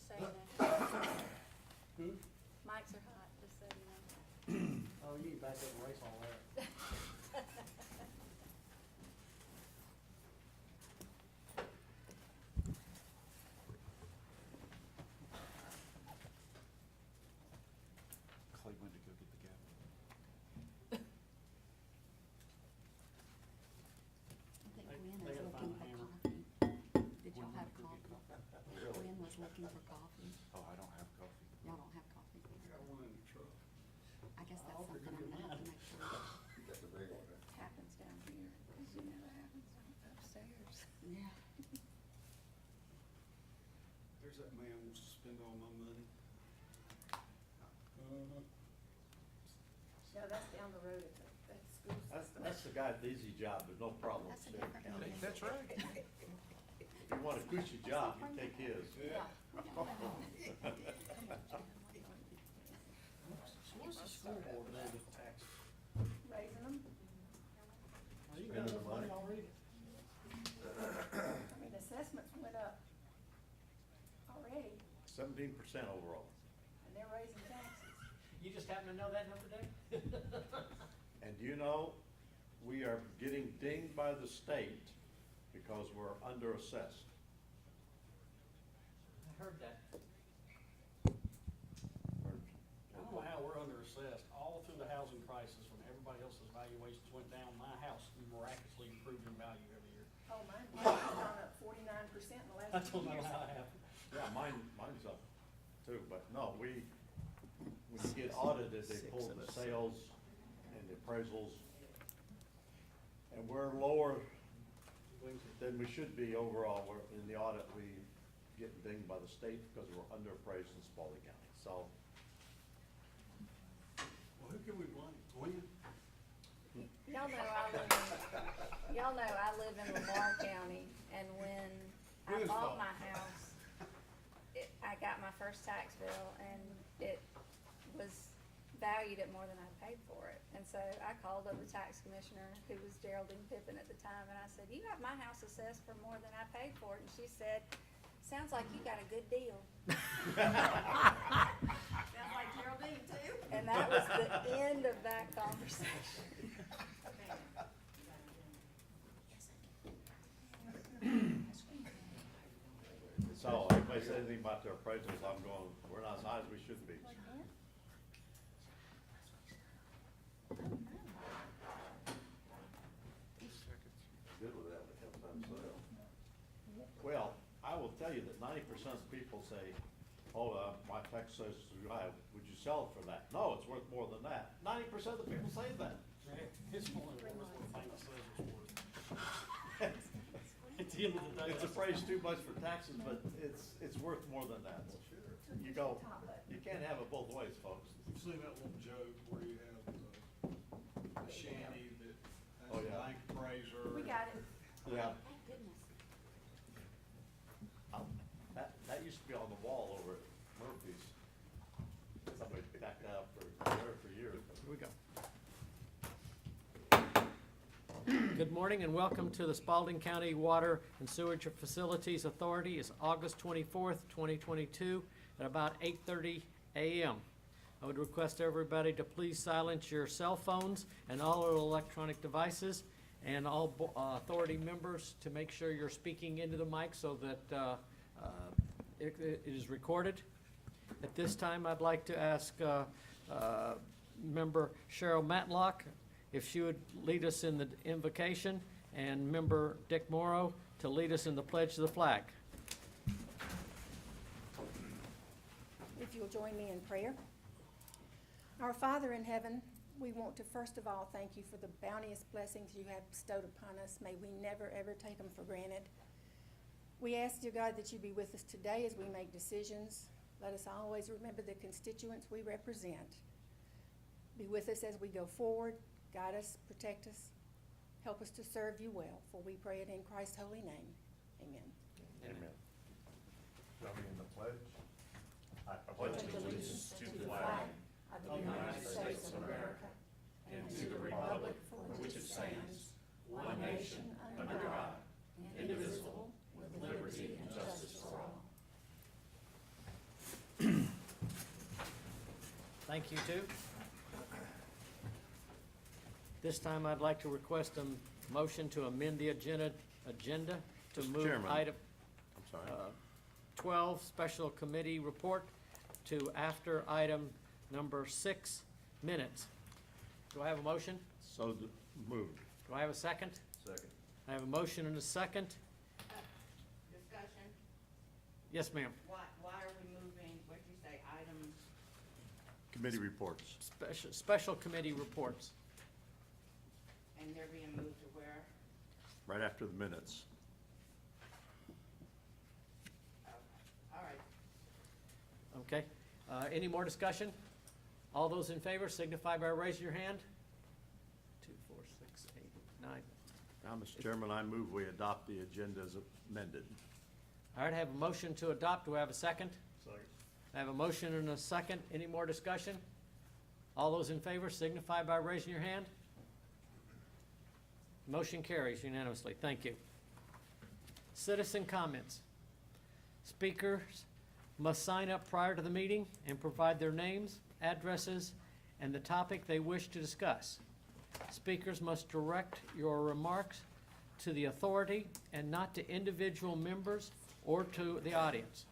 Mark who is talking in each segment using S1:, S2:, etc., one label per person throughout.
S1: so you know. Mics are hot, just so you know.
S2: Oh, you can back up and erase all that.
S3: Clay went to go get the gavel.
S1: I think
S2: They-
S1: Gwen
S2: they
S1: is
S2: gotta
S1: looking
S2: find
S1: for
S2: a hammer.
S1: coffee. Did y'all
S3: Gwen
S1: have
S3: went to go get
S1: coffee?
S3: Really?
S1: Gwen was looking for coffee.
S3: Oh, I don't have coffee.
S1: Y'all don't have coffee.
S4: Got one in the truck.
S1: I guess that's
S2: I'll
S1: something
S2: go
S1: I'm
S2: get
S1: gonna have to
S2: mine.
S1: make sure
S4: You got the big one, eh?
S1: happens down here, cause you know it happens upstairs. Yeah.
S4: There's that man wants to spend all my money.
S1: No, that's down the road at the school system.
S5: That's the guy with the easy job, there's no problem.
S1: That's a
S5: in State
S1: different
S5: County.
S1: one.
S3: That's right.
S5: If you want a cushy job, you take his.
S1: Yeah.
S2: So what's the school board doing with taxes?
S1: Raising them.
S2: Are you got
S5: Spending the
S2: enough money
S5: money.
S2: already?
S1: I mean, assessments went up already,
S5: 17% overall.
S1: and they're raising taxes.
S2: You just happen to know that number, Dave?
S5: And you know, we are getting dinged by the state because we're under-assessed.
S2: I heard that.
S5: We're-
S2: I don't know how we're underassessed. All through the housing crisis, when everybody else's valuations went down, my house miraculously improved in value every year.
S1: Oh, mine's gone up 49% in the last
S2: I
S1: 2
S2: don't know
S1: years.
S2: how it happened.
S5: Yeah, mine's up too, but no, when you get audited, they pull the sales and the appraisals. And we're lower than we should be overall. We're, in the audit, we get dinged by the state because we're underappraised in Spalding County, so.
S4: Well, who can we blame? Gwen?
S1: Y'all know I live in Lamar County, and when I
S4: Whose
S1: bought
S4: fault?
S1: my house, I got my first tax bill, and it was valued at more than I paid for it. And so I called up the tax commissioner, who was Geraldine Pippin at the time, and I said, "You have my house assessed for more than I paid for it," and she said, "Sounds like you got a good deal." Sounds like Geraldine too. And that was the end of that conversation.
S5: So, if anybody says anything about their appraisals, I'm going, we're not as high as we should be.
S4: Good with that, when it comes time to sell.
S5: Well, I will tell you that 90% of people say, "Oh, my tax says too high, would you sell it for that?" No, it's worth more than that. 90% of the people say that.
S2: It's only worth what the bank says it's worth. At the end of the day.
S5: It's appraised too much for taxes, but it's worth more than that. You go, you can't have it both ways, folks.
S4: You've seen that little joke where you have the shanty that has
S5: Oh,
S4: the
S5: yeah.
S4: bank appraiser.
S1: We got it.
S5: Yeah.
S1: Thank goodness.
S5: That used to be on the wall over at Murphy's. Somebody backed that up for years.
S2: Here we go. Good morning and welcome to the Spalding County Water and Sewage Facilities Authority. It's August 24th, 2022 at about 8:30 a.m. I would request everybody to please silence your cell phones and all other electronic devices, and all authority members to make sure you're speaking into the mic so that it is recorded. At this time, I'd like to ask Member Cheryl Matlock if she would lead us in the invocation, and Member Dick Morrow to lead us in the pledge to the flag.
S6: If you'll join me in prayer. Our Father in heaven, we want to first of all thank you for the bounteous blessings you have bestowed upon us. May we never, ever take them for granted. We ask, dear God, that you be with us today as we make decisions. Let us always remember the constituents we represent. Be with us as we go forward. Guide us, protect us, help us to serve you well, for we pray it in Christ's holy name. Amen.
S5: Amen.
S7: Join me in the pledge. I
S5: pledge
S6: allegiance to the flag of the United States of America and to the republic for which it stands, one nation under God, indivisible, with liberty and justice for all.
S2: Thank you, too. This time, I'd like to request a motion to amend the agenda to
S5: Mr.
S2: move
S5: Chairman.
S2: item
S5: I'm sorry.
S2: 12, special committee report, to after item number 6, minutes. Do I have a motion?
S5: Moved.
S2: Do I have a second?
S7: Second.
S2: I have a motion and a second.
S8: Discussion,
S2: Yes, ma'am.
S8: why are we moving, what'd you say, items,
S5: Committee reports.
S2: Special committee reports.
S8: and they're being moved to where?
S5: Right after the minutes.
S8: All right.
S2: Okay. Any more discussion? All those in favor signify by raising your hand. 2, 4, 6, 8, 9.
S5: Now, Mr. Chairman, I move we adopt the agenda as amended.
S2: All right, I have a motion to adopt. Do I have a second?
S7: Second.
S2: I have a motion and a second. Any more discussion? All those in favor signify by raising your hand. Motion carries unanimously. Thank you. Citizen comments. Speakers must sign up prior to the meeting and provide their names, addresses, and the topic they wish to discuss. Speakers must direct your remarks to the authority and not to individual members or to the audience.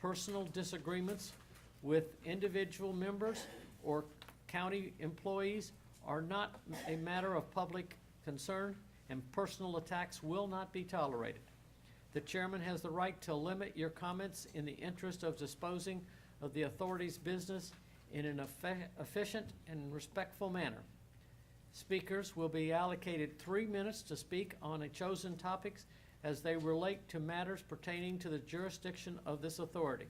S2: Personal disagreements with individual members or county employees are not a matter of public concern, and personal attacks will not be tolerated. The chairman has the right to limit your comments in the interest of disposing of the authority's business in an efficient and respectful manner. Speakers will be allocated 3 minutes to speak on a chosen topics as they relate to matters pertaining to the jurisdiction of this authority.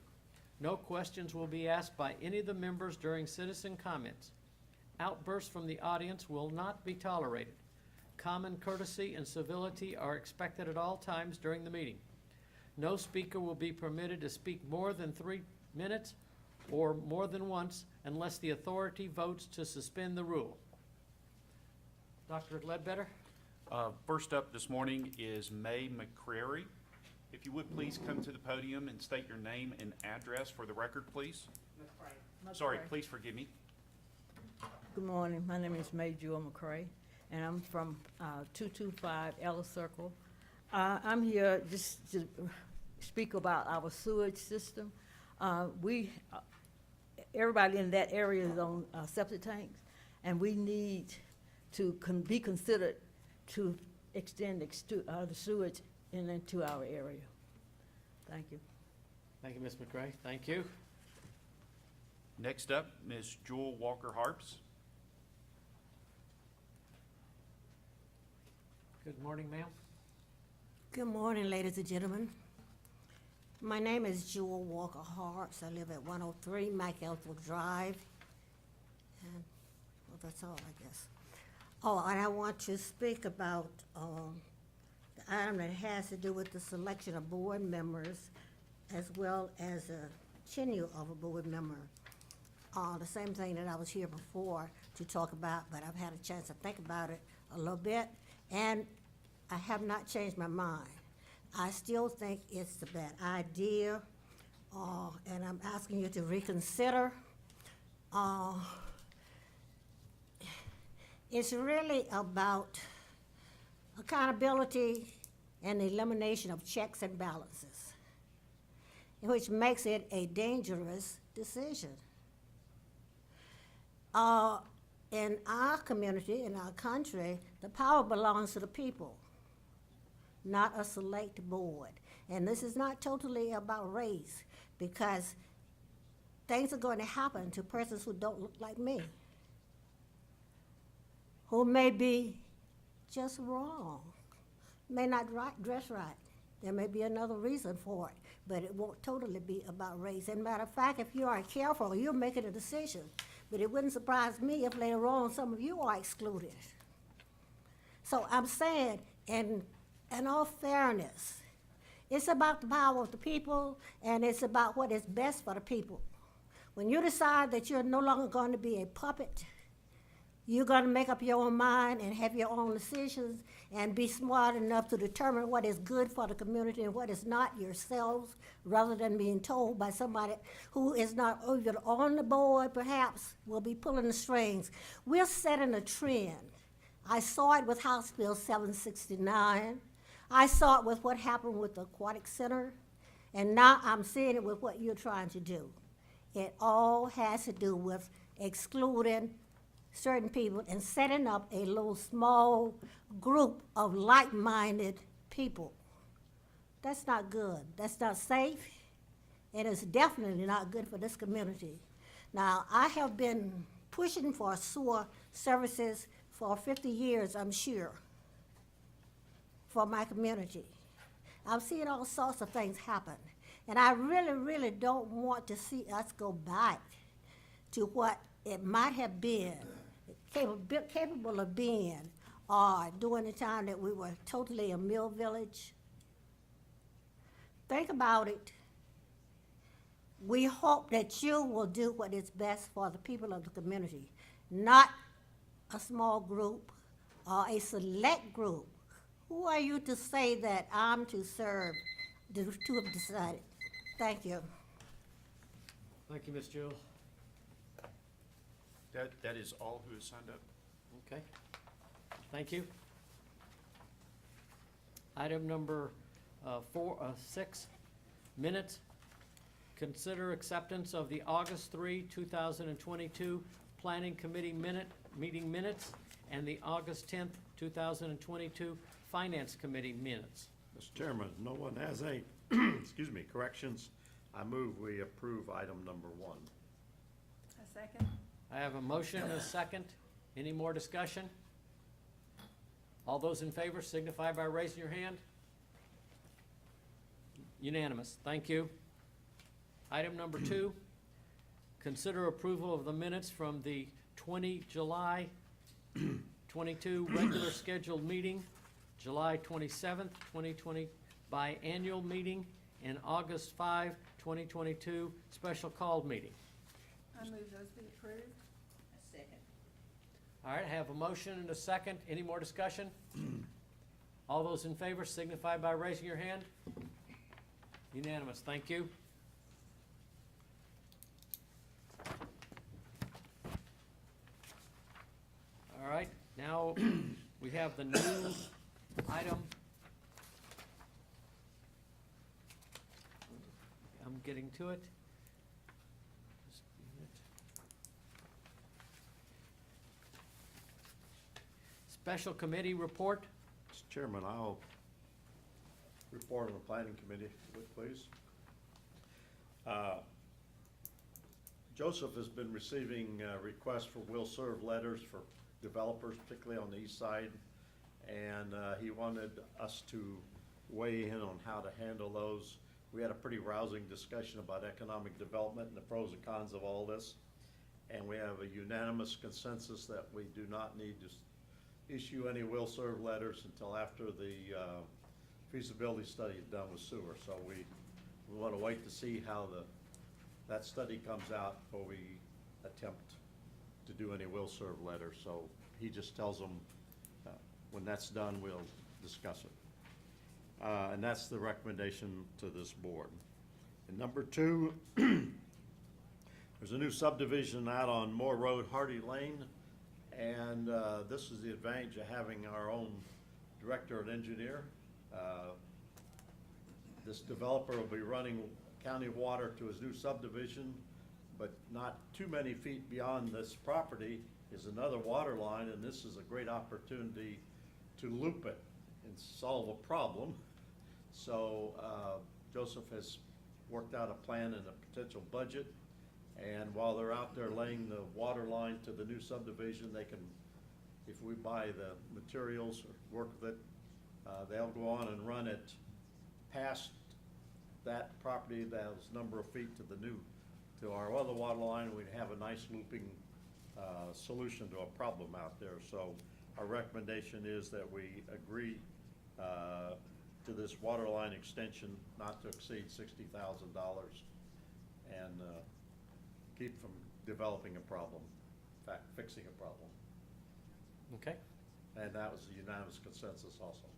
S2: No questions will be asked by any of the members during citizen comments. Outbursts from the audience will not be tolerated. Common courtesy and civility are expected at all times during the meeting. No speaker will be permitted to speak more than 3 minutes or more than once unless the authority votes to suspend the rule. Dr. Ledbetter?
S9: First up this morning is May McCrary. If you would please come to the podium and state your name and address for the record, please.
S8: McCray.
S9: Sorry, please forgive me.
S10: Good morning. My name is May Jewel McCray, and I'm from 225 Ellis Circle. I'm here just to speak about our sewage system. Everybody in that area is on septic tanks, and we need to be considered to extend the sewage into our area. Thank you.
S2: Thank you, Ms. McCray. Thank you.
S9: Next up, Ms. Jewel Walker Harps.
S2: Good morning, ma'am.
S11: Good morning, ladies and gentlemen. My name is Jewel Walker Harps. I live at 103 Mike Ethel Drive. And, well, that's all, I guess. Oh, and I want to speak about the item that has to do with the selection of board members as well as a tenure of a board member. The same thing that I was here before to talk about, but I've had a chance to think about it a little bit, and I have not changed my mind. I still think it's a bad idea, and I'm asking you to reconsider. It's really about accountability and the elimination of checks and balances, which makes it a dangerous decision. In our community, in our country, the power belongs to the people, not a select board. And this is not totally about race, because things are going to happen to persons who don't look like me, who may be just wrong, may not dress right. There may be another reason for it, but it won't totally be about race. And matter of fact, if you aren't careful, you're making a decision. But it wouldn't surprise me if later on some of you are excluded. So I'm saying, in all fairness, it's about the power of the people, and it's about what is best for the people. When you decide that you're no longer going to be a puppet, You're gonna make up your own mind and have your own decisions and be smart enough to determine what is good for the community and what is not yourselves, rather than being told by somebody who is not even on the board, perhaps, will be pulling the strings. We're setting a trend. I saw it with House Bill 769. I saw it with what happened with the Aquatic Center. And now I'm seeing it with what you're trying to do. It all has to do with excluding certain people and setting up a little small group of like-minded people. That's not good. That's not safe. It is definitely not good for this community. Now, I have been pushing for sewer services for 50 years, I'm sure, for my community. I've seen all sorts of things happen. And I really, really don't want to see us go back to what it might have been, capable of being, or during the time that we were totally a mill village. Think about it. We hope that you will do what is best for the people of the community, not a small group or a select group. Who are you to say that I'm to serve, to have decided? Thank you.
S2: Thank you, Ms. Jewell.
S9: That is all who has signed up.
S2: Okay, thank you. Item number 6, minutes. Consider acceptance of the August 3, 2022 Planning Committee meeting minutes and the August 10th, 2022 Finance Committee minutes.
S5: Mr. Chairman, no one has any, excuse me, corrections. I move we approve item number 1.
S1: A second?
S2: I have a motion and a second. Any more discussion? All those in favor signify by raising your hand. Unanimous. Thank you. Item number 2, consider approval of the minutes from the July 22 regular scheduled meeting, July 27th, 2020 biannual meeting, and August 5, 2022 special called meeting.
S1: I move those be approved.
S8: A second.
S2: All right, I have a motion and a second. Any more discussion? All those in favor signify by raising your hand. Unanimous. Thank you. All right, now we have the new item. I'm getting to it. Just a minute. Special committee report.
S5: Mr. Chairman, I'll report on the planning committee, if you would, please. Joseph has been receiving requests for will serve letters for developers, particularly on the east side, and he wanted us to weigh in on how to handle those. We had a pretty rousing discussion about economic development and the pros and cons of all this, and we have a unanimous consensus that we do not need to issue any will serve letters until after the feasibility study is done with sewer. So we want to wait to see how that study comes out before we attempt to do any will serve letters. So he just tells them when that's done, we'll discuss it. And that's the recommendation to this board. And number 2, there's a new subdivision out on Moore Road, Hardy Lane. And this is the advantage of having our own director and engineer. This developer will be running county water to his new subdivision, but not too many feet beyond this property is another water line, and this is a great opportunity to loop it and solve a problem. So Joseph has worked out a plan and a potential budget, and while they're out there laying the water line to the new subdivision, they can, if we buy the materials or work with it, they'll go on and run it past that property, those number of feet to our other water line, and we'd have a nice looping solution to a problem out there. So our recommendation is that we agree to this water line extension not to exceed $60,000 and keep from developing a problem, in fact, fixing a problem.
S2: Okay.
S5: And that was a unanimous consensus also.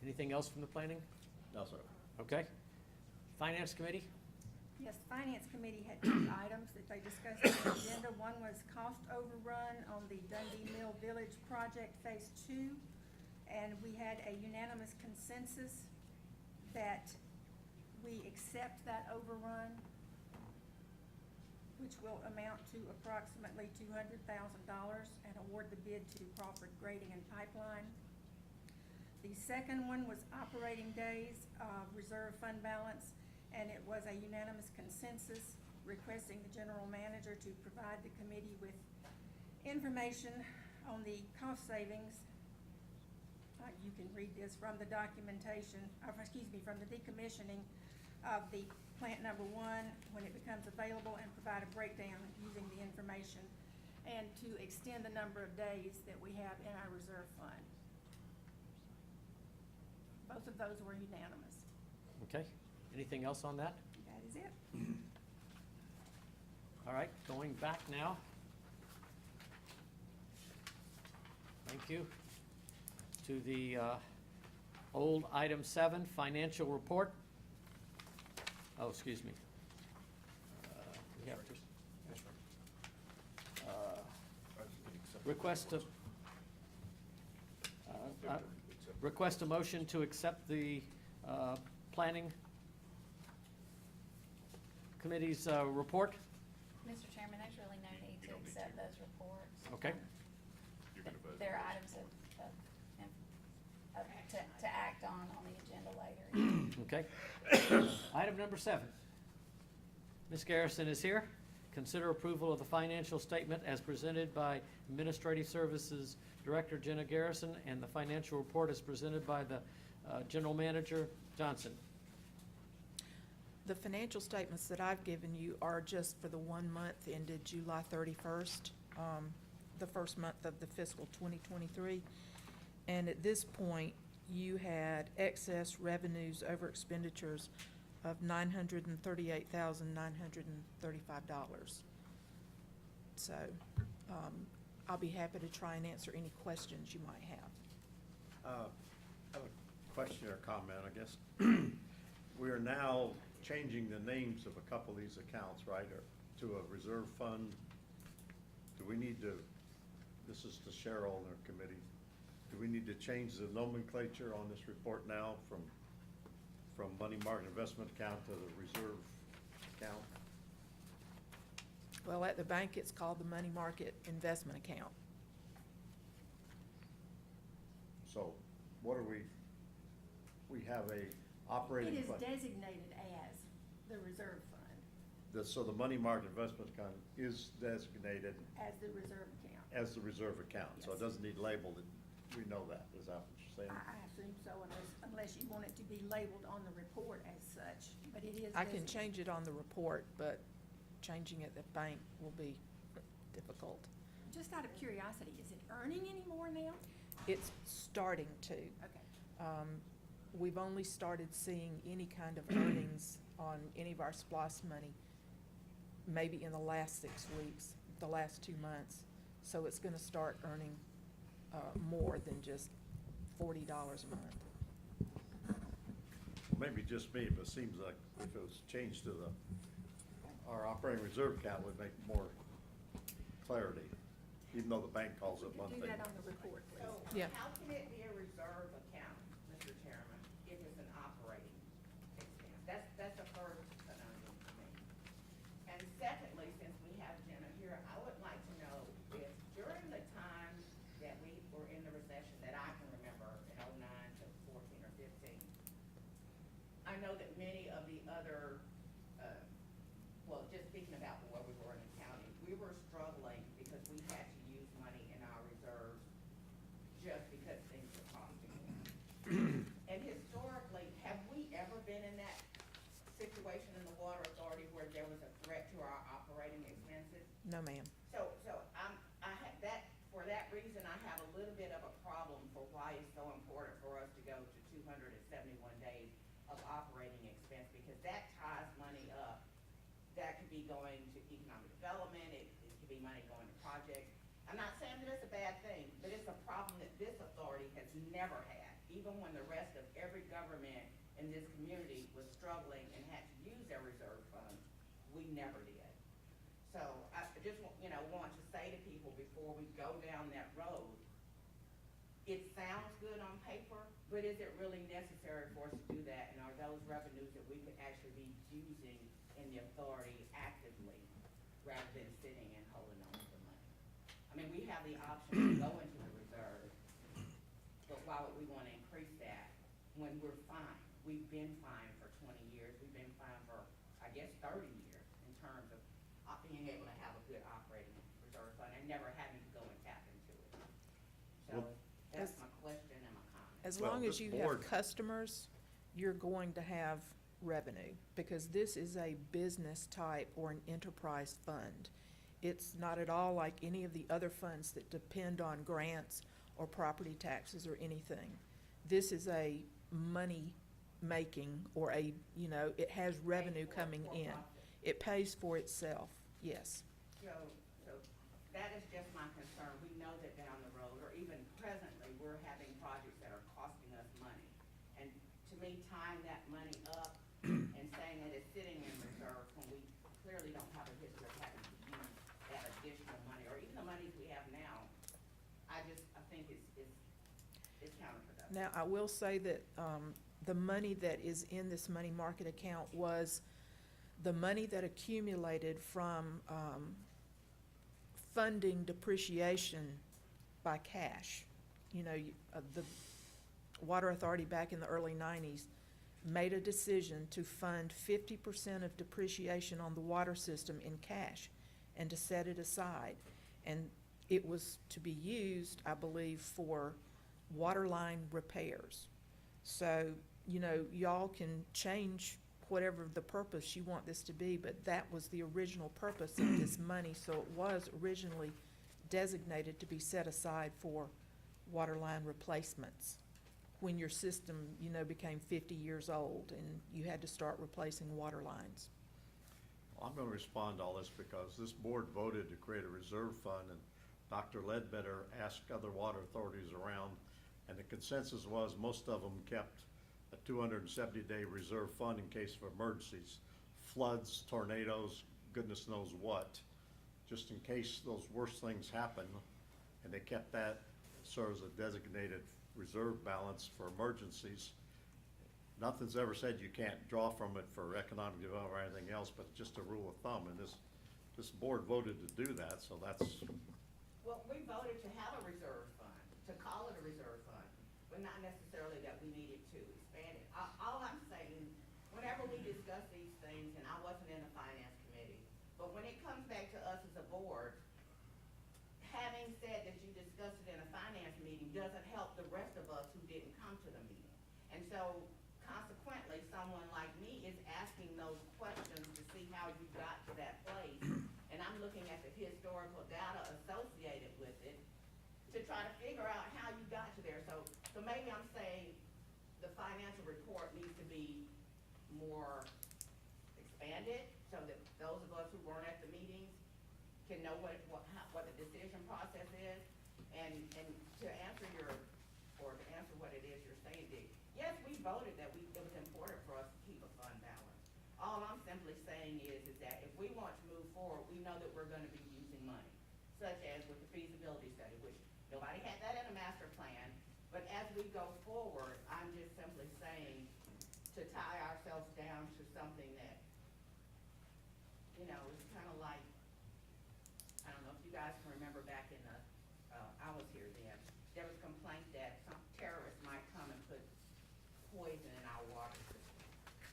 S2: Anything else from the planning?
S5: No, sir.
S2: Okay. Finance Committee?
S6: Yes, the Finance Committee had two items that they discussed on the agenda. One was cost overrun on the Dundee Mill Village project Phase 2. And we had a unanimous consensus that we accept that overrun, which will amount to approximately $200,000, and award the bid to Crawford Grading and Pipeline. The second one was operating days, reserve fund balance, and it was a unanimous consensus requesting the general manager to provide the committee with information on the cost savings. You can read this from the documentation, from the decommissioning of the plant number 1 when it becomes available, and provide a breakdown using the information, and to extend the number of days that we have in our reserve fund. Both of those were unanimous.
S2: Okay. Anything else on that?
S6: That is it.
S2: All right, going back now. Thank you. To the old item 7, financial report. Oh, excuse me. We have to. Request a motion to accept the planning committee's report.
S1: Mr. Chairman, there's really no need to accept those reports.
S2: Okay.
S3: You're gonna vote.
S1: They're items to act on the agenda later.
S2: Okay. Item number 7. Ms. Garrison is here. Consider approval of the financial statement as presented by Administrative Services Director Jenna Garrison, and the financial report is presented by the General Manager Johnson.
S12: The financial statements that I've given you are just for the 1 month ended July 31st, the first month of the fiscal 2023. And at this point, you had excess revenues over expenditures of $938,935. So I'll be happy to try and answer any questions you might have.
S5: I have a question or comment, I guess. We are now changing the names of a couple of these accounts, right, or to a reserve fund. Do we need to, this is the shareholder committee, do we need to change the nomenclature on this report now from money market investment account to the reserve account?
S12: Well, at the bank, it's called the money market investment account.
S5: So what are we have a operating
S6: It is
S5: fund.
S6: designated as the reserve fund,
S5: So the money market investment account is designated
S6: as the reserve account.
S5: as the reserve account, so it
S6: Yes.
S5: doesn't need labeled. We know that, is that what you're saying?
S6: I assume so, unless you want it to be labeled on the report as such, but it is.
S12: I can
S6: designated.
S12: change it on the report, but changing it at the bank will be difficult.
S6: Just out of curiosity, is it earning any more now?
S12: It's starting to.
S6: Okay.
S12: We've only started seeing any kind of earnings on any of our SPOS money maybe in the last 6 weeks, the last 2 months. So it's gonna start earning more than just $40 a month.
S5: Maybe just me, but it seems like if it was changed to our operating reserve account would make more clarity, even though the bank calls it one
S6: Do
S5: thing.
S6: that on the report, please.
S8: So
S12: Yeah.
S8: how can it be a reserve account, Mr. Chairman, if it's an operating expense? That's the first conundrum for me. And secondly, since we have Jenna here, I would like to know if during the time that we were in the recession that I can remember in '09 to 14 or 15, I know that many of the other, well, just speaking about where we were in the county, we were struggling because we had to use money in our reserves just because things were costing more. And historically, have we ever been in that situation in the water authority where there was a threat to our operating expenses?
S12: No, ma'am.
S8: So for that reason, I have a little bit of a problem for why it's so important for us to go to 271 days of operating expense, because that ties money up. That could be going to economic development, it could be money going to projects. never had, even when the rest of every government in this community was struggling and had to use their reserve funds, we never did. So I just, want to say to people before we go down that road, it sounds good on paper, but is it really necessary for us to do that? And are those revenues that we could actually be using in the authority actively rather than sitting and holding on to the money? I mean, we have the option to go into the reserve, but why would we want to increase that when we're fine? We've been fine for 20 years. We've been fine for, I guess, 30 years in terms of being able to have a good operating reserve fund and never having to go and tap into it. So
S5: Well,
S8: that's my question and my comment.
S12: As
S5: Well,
S12: long as
S5: this
S12: you
S5: board-
S12: have customers, you're going to have revenue, because this is a business type or an enterprise fund. It's not at all like any of the other funds that depend on grants or property taxes or anything. This is a money-making, or it has revenue coming in. It pays for itself, yes.
S8: So that is just my concern. We know that down the road, or even presently, we're having projects that are costing us money. And to me, tying that money up and saying that it's sitting in reserve when we clearly don't have a history of having to use that additional money, or even the monies we have now, I think it's counterproductive.
S12: Now, I will say that the money that is in this money market account was the money that accumulated from funding depreciation by cash. The Water Authority back in the early 90s made a decision to fund 50% of depreciation on the water system in cash and to set it aside. And it was to be used, I believe, for water line repairs. So, y'all can change whatever the purpose you want this to be, but that was the original purpose of this money. So it was originally designated to be set aside for water line replacements when your system, became 50 years old and you had to start replacing water lines.
S5: I'm gonna respond to all this because this board voted to create a reserve fund, and Dr. Ledbetter asked other water authorities around, and the consensus was most of them kept a 270-day reserve fund in case of emergencies, floods, tornadoes, goodness knows what, just in case those worst things happen, and they kept that sort of as a designated reserve balance for emergencies. Nothing's ever said you can't draw from it for economic development or anything else, but just a rule of thumb, and this board voted to do that, so that's.
S8: Well, we voted to have a reserve fund, to call it a reserve fund, but not necessarily that we needed to expand it. All I'm saying, whenever we discuss these things, and I wasn't in the finance committee, but when it comes back to us as a board, having said that you discussed it in a finance meeting doesn't help the rest of us who didn't come to the meeting. And so consequently, someone like me is asking those questions to see how you got to that place. And I'm looking at the historical data associated with it to try to figure out how you got to there. So maybe I'm saying the financial report needs to be more expanded so that those of us who weren't at the meetings can know what the decision process is. And to answer what it is you're saying, Dick, yes, we voted that it was important for us to keep a fund balance. All I'm simply saying is that if we want to move forward, we know that we're gonna be using money, such as with the feasibility study, which nobody had that in a master plan. But as we go forward, I'm just simply saying to tie ourselves down to something that, is kind of like, I don't know if you guys can remember back in I was here then, there was complaint that some terrorists might come and put poison in our water system.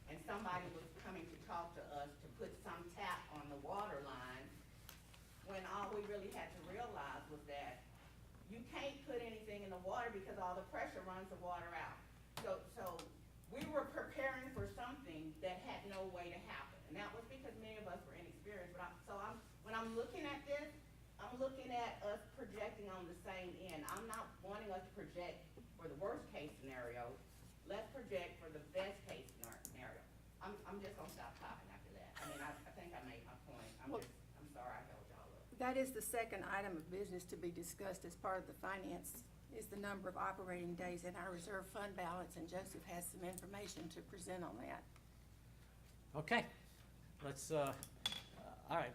S8: And somebody was coming to talk to us to put some tap on the water line, when all we really had to realize was that you can't put anything in the water because all the pressure runs the water out. So we were preparing for something that had no way to happen. And that was because many of us were inexperienced. When I'm looking at this, I'm looking at us projecting on the same end. I'm not wanting us to project for the worst case scenario. Let's project for the best case scenario. I'm just gonna stop talking after that. I mean, I think I made my point. I'm sorry I held y'all up.
S6: That is the second item of business to be discussed as part of the finance is the number of operating days in our reserve fund balance, and Joseph has some information to present on that.
S2: Okay, let's, all right,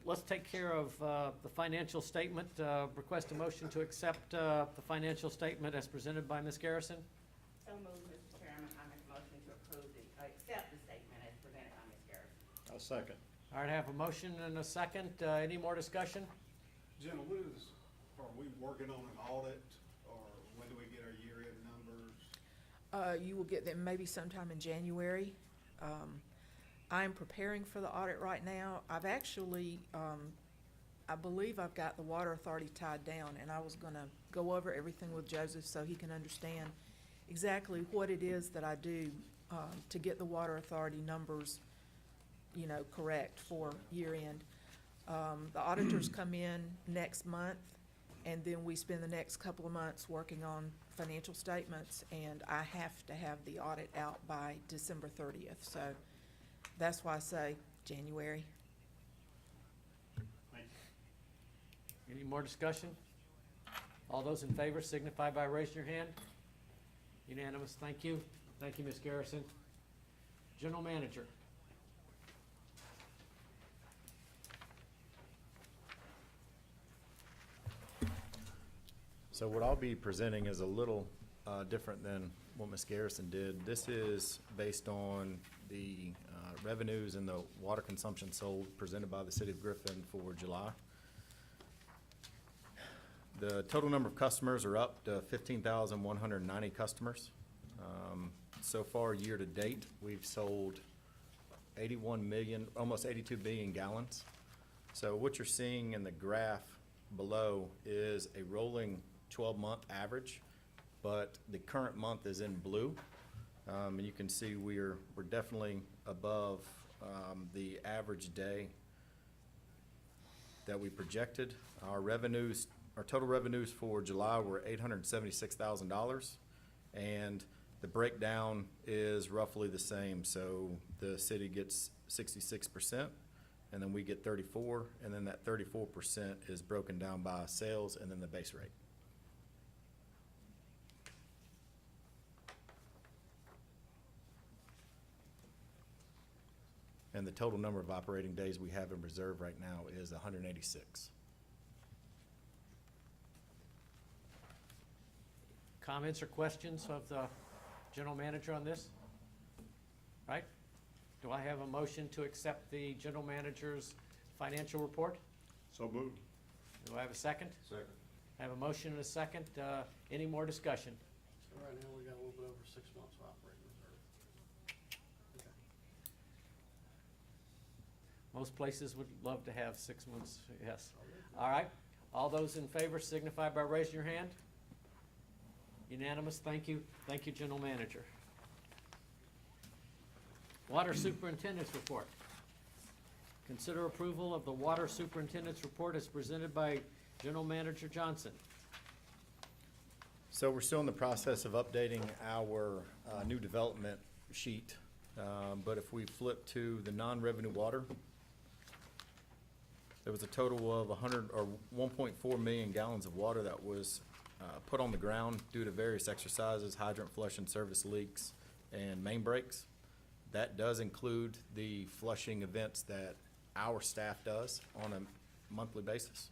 S2: let's take care of the financial statement. Request a motion to accept the financial statement as presented by Ms. Garrison.
S8: So moved, Mr. Chairman. I make a motion to accept the statement as presented by Ms. Garrison.
S5: I'll second.
S2: All right, I have a motion and a second. Any more discussion?
S4: Jenna, are we working on an audit, or when do we get our year-end numbers?
S12: You will get them maybe sometime in January. I'm preparing for the audit right now. I've actually, I believe I've got the Water Authority tied down, and I was gonna go over everything with Joseph so he can understand exactly what it is that I do to get the Water Authority numbers, you know, correct for year end. The auditors come in next month, and then we spend the next couple of months working on financial statements, and I have to have the audit out by December 30th. So that's why I say January.
S5: Thank you.
S2: Any more discussion? All those in favor signify by raising your hand. Unanimous, thank you. Thank you, Ms. Garrison. General Manager.
S7: So what I'll be presenting is a little different than what Ms. Garrison did. This is based on the revenues and the water consumption sold presented by the City of Griffin for July. The total number of customers are up to 15,190 customers. So far, year to date, we've sold 81 million, almost 82 billion gallons. So what you're seeing in the graph below is a rolling 12-month average, but the current month is in blue. And you can see we're definitely above the average day that we projected. Our total revenues for July were $876,000, and the breakdown is roughly the same. So the city gets 66%, and then we get 34%, and then that 34% is broken down by sales and then the base rate. And the total number of operating days we have in reserve right now is 186.
S2: Comments or questions of the general manager on this? Right? Do I have a motion to accept the general manager's financial report?
S5: So moved.
S2: Do I have a second?
S5: Second.
S2: I have a motion and a second. Any more discussion?
S13: So right now, we got a little bit over 6 months of operating reserve. Okay.
S2: Most places would love to have 6 months, yes. All right. All those in favor signify by raising your hand. Unanimous, thank you. Thank you, General Manager. Water Superintendent's Report. Consider approval of the Water Superintendent's Report as presented by General Manager Johnson.
S7: So we're still in the process of updating our new development sheet, but if we flip to the non-revenue water, there was a total of 1.4 million gallons of water that was put on the ground due to various exercises, hydrant flush and service leaks, and main breaks. That does include the flushing events that our staff does on a monthly basis.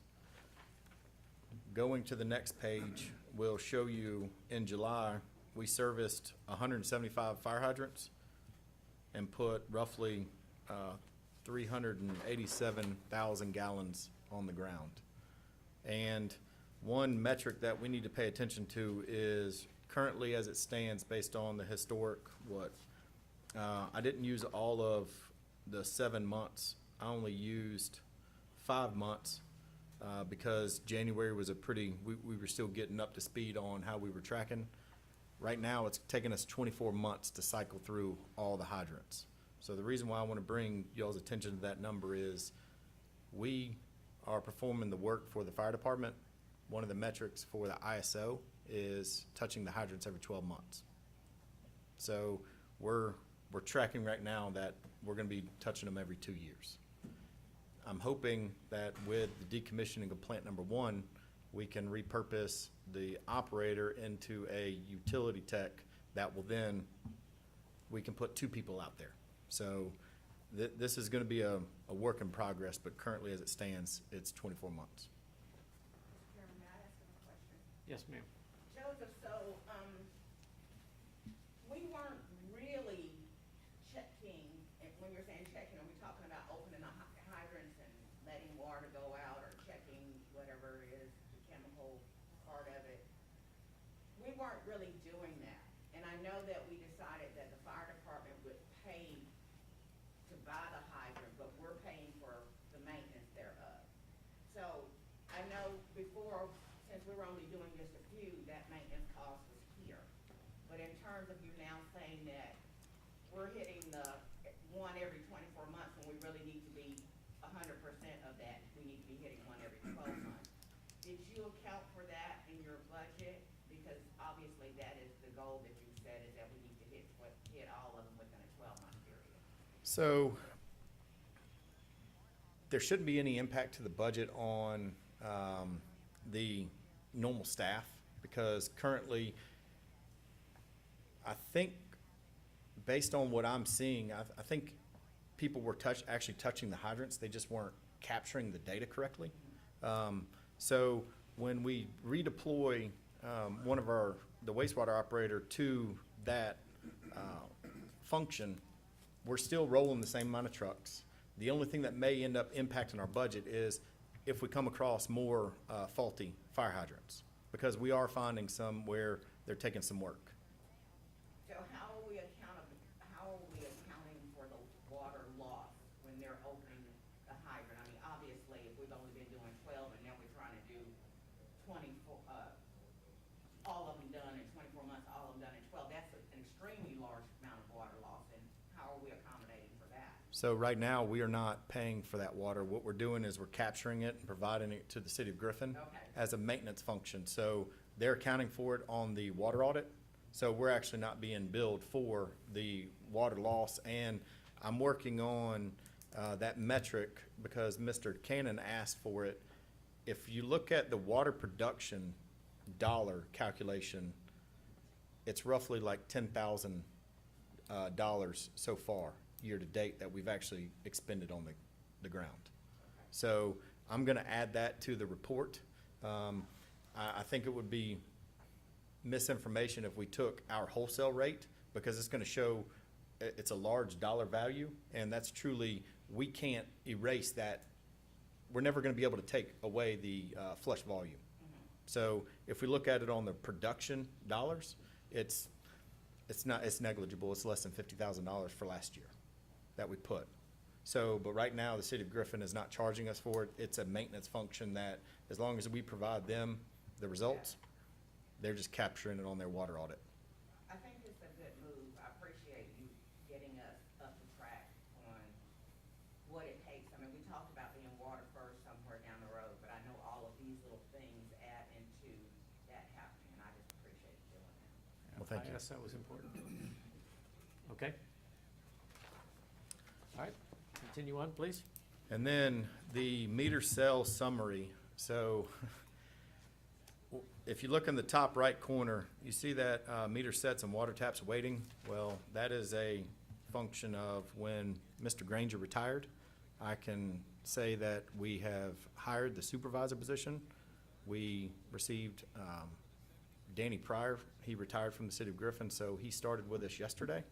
S7: Going to the next page, we'll show you in July, we serviced 175 fire hydrants and put roughly 387,000 gallons on the ground. And one metric that we need to pay attention to is currently as it stands based on the historic, I didn't use all of the 7 months. I only used 5 months because January was we were still getting up to speed on how we were tracking. Right now, it's taken us 24 months to cycle through all the hydrants. So the reason why I want to bring y'all's attention to that number is we are performing the work for the fire department. One of the metrics for the ISO is touching the hydrants every 12 months. So we're tracking right now that we're going to be touching them every 2 years. I'm hoping that with the decommissioning of plant number 1, we can repurpose the operator into a utility tech that will then, we can put 2 people out there. So this is gonna be a work in progress, but currently as it stands, it's 24 months.
S8: Mr. Chairman, may I ask him a question?
S2: Yes, ma'am.
S8: Joseph, so, we weren't really checking, and when you're saying checking, are we talking about opening the hydrants and letting water go out, or checking whatever it is, the chemical part of it? We weren't really doing that, and I know that we decided that the fire department would pay to buy the hydrant, but we're paying for the maintenance thereof. So, I know before, since we were only doing just a few, that maintenance cost was here. But in terms of you now saying that we're hitting the one every 24 months, when we really need to be 100% of that, we need to be hitting one every 12 months. Did you account for that in your budget? Because obviously that is the goal that you said, is that we need to hit all of them within a 12-month period.
S7: So there shouldn't be any impact to the budget on the normal staff, because currently, I think, based on what I'm seeing, I think people were actually touching the hydrants. They just weren't capturing the data correctly. So when we redeploy the wastewater operator to that function, we're still rolling the same amount of trucks. The only thing that may end up impacting our budget is if we come across more faulty fire hydrants, because we are finding some where they're taking some work.
S8: So how are we accounting for the water loss when they're opening the hydrant? I mean, obviously, if we've only been doing 12 and now we're trying to do 24, all of them done in 24 months, all of them done in 12, that's an extremely large amount of water loss, and how are we accommodating for that?
S7: So right now, we are not paying for that water. What we're doing is we're capturing it and providing it to the city of Griffin as a maintenance function. So they're accounting for it on the water audit. So we're actually not being billed for the water loss. And I'm working on that metric because Mr. Cannon asked for it. If you look at the water production dollar calculation, it's roughly like $10,000 so far, year to date, that we've actually expended on the ground. So I'm gonna add that to the report. I think it would be misinformation if we took our wholesale rate, because it's gonna show it's a large dollar value, and that's truly, we can't erase that. We're never gonna be able to take away the flush volume. So if we look at it on the production dollars, it's negligible. It's less than $50,000 for last year that we put. So, but right now, the city of Griffin is not charging us for it. It's a maintenance function that, as long as we provide them the results, they're just capturing it on their water audit.
S8: I think it's a good move. I appreciate you getting us up to track on what it takes. I mean, we talked about being water first somewhere down the road, but I know all of these little things add into that happening, and I just appreciate you doing that.
S7: Well, thank you.
S2: Yes, that was important. Okay. All right, continue on, please.
S7: And then the meter cell summary. So if you look in the top right corner, you see that meter sets and water taps waiting. Well, that is a function of when Mr. Granger retired. I can say that we have hired the supervisor position. We received Danny Pryor. He retired from the city of Griffin, so he started with us yesterday.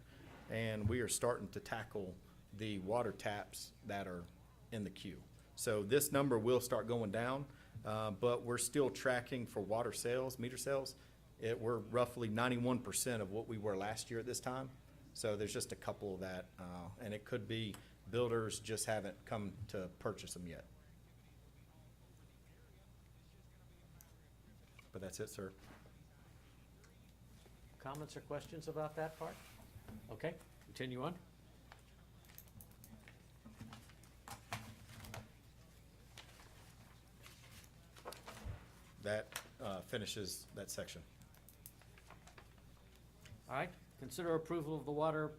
S7: And we are starting to tackle the water taps that are in the queue. So this number will start going down, but we're still tracking for water sales, meter sales. We're roughly 91% of what we were last year at this time. So there's just a couple of that, and it could be builders just haven't come to purchase them yet. But that's it, sir.
S2: Comments or questions about that part? Okay, continue on.
S7: That finishes that section.
S2: All right, consider approval of the water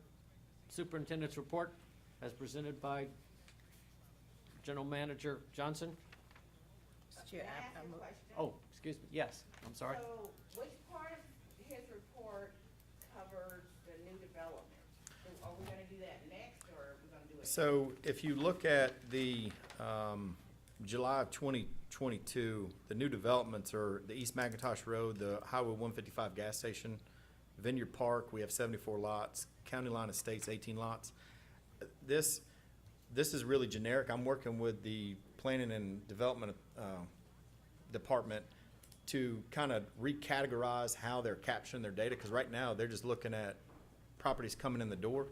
S2: superintendent's report as presented by General Manager Johnson.
S8: Can I ask a question?
S2: Oh, Excuse me, yes, I'm sorry.
S8: So which part of his report covers the new development? Are we gonna do that next, or are we gonna do it?
S7: So if you look at the July of 2022, the new developments are the East McIntosh Road, the Highway 155 gas station, Vineyard Park, we have 74 lots, County Line Estates, 18 lots. This is really generic. I'm working with the Planning and Development Department to kind of recategorize how they're capturing their data, because right now they're just looking at properties coming in the door.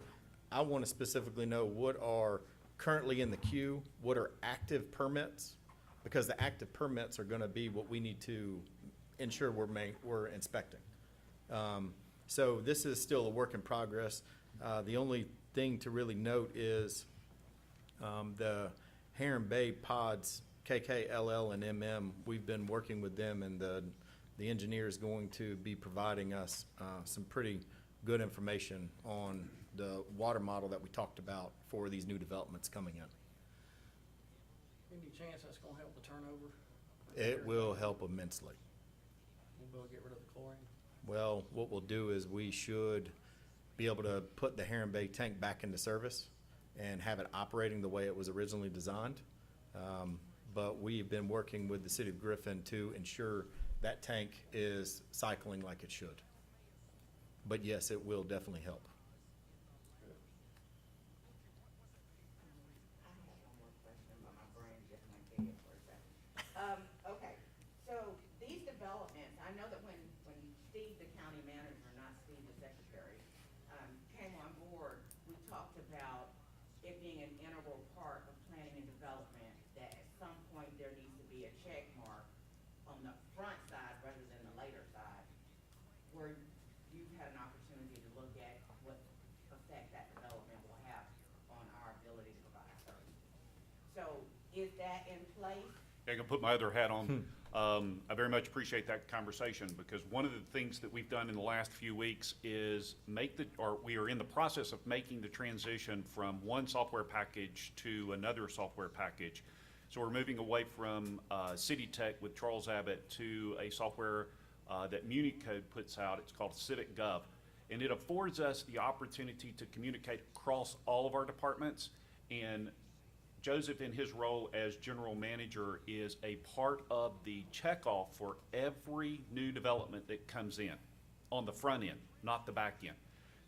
S7: I want to specifically know what are currently in the queue, what are active permits, because the active permits are going to be what we need to ensure we're inspecting. So this is still a work in progress. The only thing to really note is the Heron Bay pods, KK, LL, and MM, we've been working with them, and the engineer is going to be providing us some pretty good information on the water model that we talked about for these new developments coming in.
S13: Any chance that's gonna help the turnover?
S7: It will help immensely.
S13: We'll be able to get rid of the chlorine?
S7: Well, what we'll do is we should be able to put the Heron Bay tank back into service and have it operating the way it was originally designed. But we've been working with the city of Griffin to ensure that tank is cycling like it should. But yes, it will definitely help.
S8: I have one more question, but my brain just went dead for a second. Okay, so these developments, I know that when Steve, the county manager, not Steve, the secretary, came on board, we talked about it being an integral part of planning and development, that at some point there needs to be a check mark on the front side rather than the later side, where you've had an opportunity to look at what effect that development will have on our ability to provide services. So is that in place?
S9: I can put my other hat on. I very much appreciate that conversation, because one of the things that we've done in the last few weeks is we are in the process of making the transition from one software package to another software package. So we're moving away from City Tech with Charles Abbott to a software that MuniCode puts out. It's called Civic Gov. And it affords us the opportunity to communicate across all of our departments. And Joseph, in his role as general manager, is a part of the checkoff for every new development that comes in on the front end, not the back end.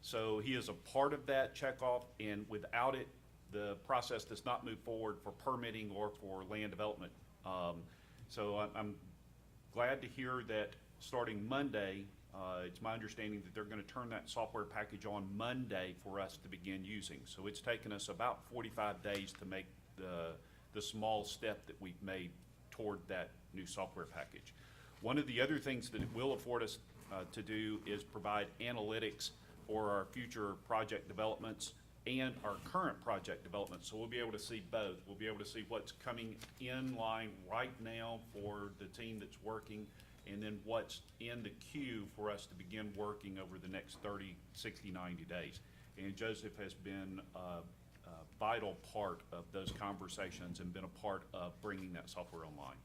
S9: So he is a part of that checkoff, and without it, the process does not move forward for permitting or for land development. So I'm glad to hear that starting Monday, it's my understanding that they're going to turn that software package on Monday for us to begin using. So it's taken us about 45 days to make the small step that we've made toward that new software package. One of the other things that it will afford us to do is provide analytics for our future project developments and our current project development. So we'll be able to see both. We'll be able to see what's coming in line right now for the team that's working, and then what's in the queue for us to begin working over the next 30, 60, 90 days. And Joseph has been a vital part of those conversations and been a part of bringing that software online.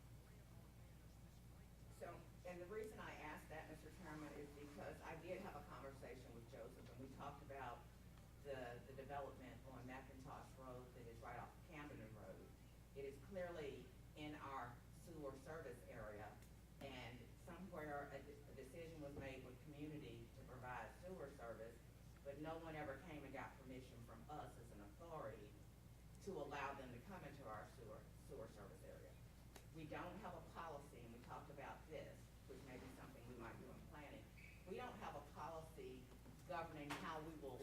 S8: So, and the reason I asked that, Mr. Chairman, is because I did have a conversation with Joseph, and we talked about the development on McIntosh Road that is right off Camden Road. It is clearly in our sewer service area, and somewhere a decision was made with community to provide sewer service, but no one ever came and got permission from us as an authority to allow them to come into our sewer service area. We don't have a policy, and we talked about this, which may be something we might do in planning. We don't have a policy governing how we will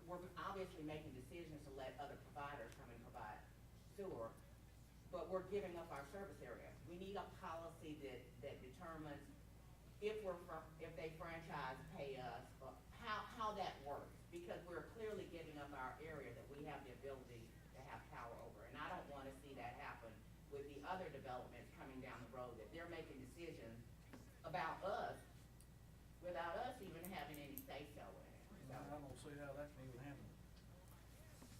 S8: we're obviously making decisions to let other providers come and provide sewer, but we're giving up our service area. We need a policy that determines if they franchise pay us, or how that works, because we're clearly giving up our area that we have the ability to have power over. And I don't want to see that happen with the other developments coming down the road, that they're making decisions about us without us even having any say-so in it. So,
S13: I don't see how that can even happen.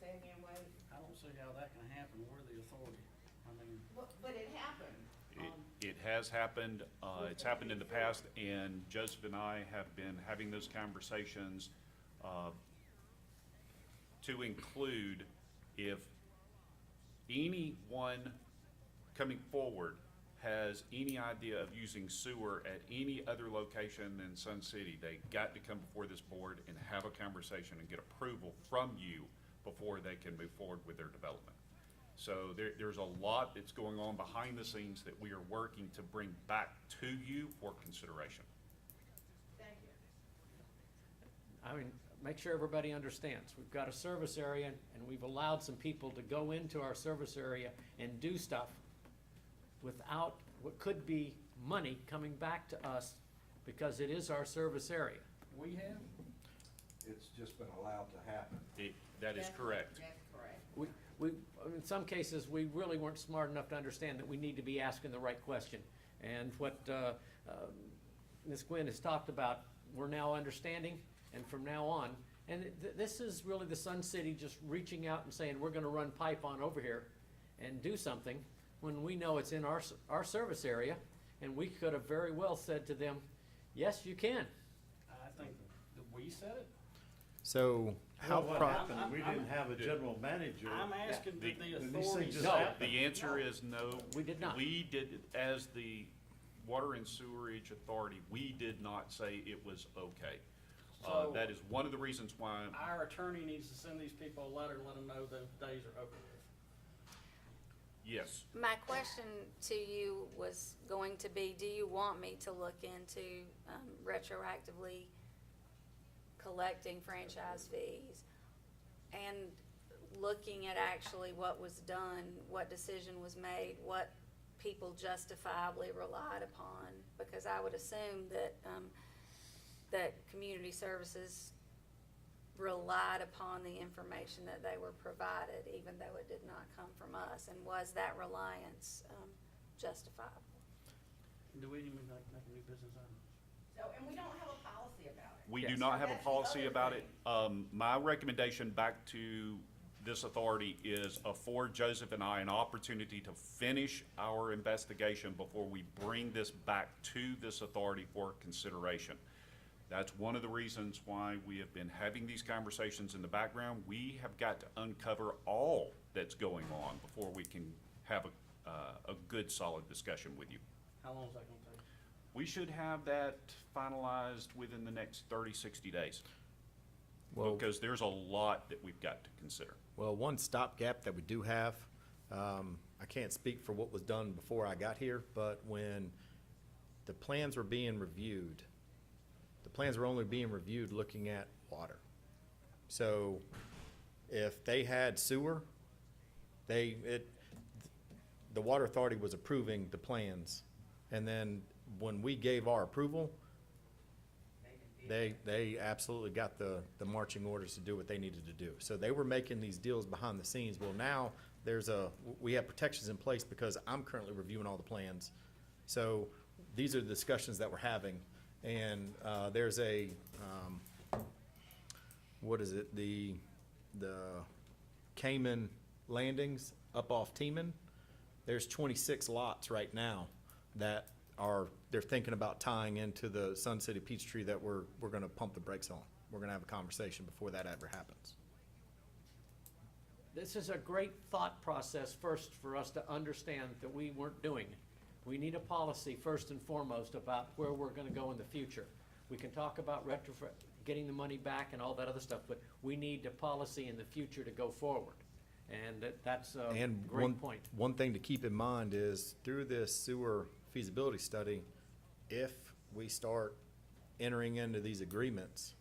S8: say again, Wade?
S13: I don't see how that can happen. We're the authority. I mean,
S8: But it happened.
S9: It has happened, it's happened in the past, and Joseph and I have been having those conversations to include if anyone coming forward has any idea of using sewer at any other location than Sun City, they got to come before this board and have a conversation and get approval from you before they can move forward with their development. So there's a lot that's going on behind the scenes that we are working to bring back to you for consideration.
S8: Thank you.
S2: I mean, make sure everybody understands. We've got a service area, and we've allowed some people to go into our service area and do stuff without what could be money coming back to us because it is our service area.
S13: We have?
S5: It's just been allowed to happen.
S9: That is correct.
S8: That's correct.
S2: We, in some cases, we really weren't smart enough to understand that we need to be asking the right question. And what Ms. Gwynn has talked about, we're now understanding, and from now on, and this is really the Sun City just reaching out and saying, we're gonna run pipe on over here and do something, when we know it's in our service area, and we could have very well said to them, yes, you can.
S13: I think that we said it.
S7: So how
S5: Well, what happened, we didn't have a general manager.
S13: I'm asking that the
S5: When these
S13: authority.
S5: things just
S9: No,
S5: happen.
S9: the answer is no.
S2: We did not.
S9: We did, as the Water and Sewerage Authority, we did not say it was okay.
S13: So-
S9: That is one of the reasons why,
S13: Our attorney needs to send these people a letter and let them know those days are over with.
S9: yes.
S1: My question to you was going to be, do you want me to look into retroactively collecting franchise fees and looking at actually what was done, what decision was made, what people justifiably relied upon? Because I would assume that, that community services relied upon the information that they were provided, even though it did not come from us. And was that reliance justifiable?
S13: Do we even make a new business item?
S8: So, and we don't have a policy about it.
S9: We do
S2: Yes.
S9: not have a
S8: That's the
S9: policy
S8: other
S9: about
S8: thing.
S9: it. My recommendation back to this authority is afford Joseph and I an opportunity to finish our investigation before we bring this back to this authority for consideration. That's one of the reasons why we have been having these conversations in the background. We have got to uncover all that's going on before we can have a good, solid discussion with you.
S13: How long is that gonna take?
S9: We should have that finalized within the next 30, 60 days.
S7: Well-
S9: Because there's a lot that we've got to consider.
S7: Well, one stopgap that we do have, I can't speak for what was done before I got here, but when the plans were being reviewed, the plans were only being reviewed looking at water. So if they had sewer, the water authority was approving the plans. And then when we gave our approval, they absolutely got the marching orders to do what they needed to do. So they were making these deals behind the scenes. Well, now we have protections in place because I'm currently reviewing all the plans. So these are the discussions that we're having. And there's what is it, the Cayman landings up off Teeman. There's 26 lots right now that they're thinking about tying into the Sun City Peachtree that we're gonna pump the brakes on. We're gonna have a conversation before that ever happens.
S2: This is a great thought process first for us to understand that we weren't doing. We need a policy first and foremost about where we're gonna go in the future. We can talk about retrofit, getting the money back and all that other stuff, but we need a policy in the future to go forward. And that's a
S7: And
S2: great point.
S7: one thing to keep in mind is through this sewer feasibility study, if we start entering into these agreements,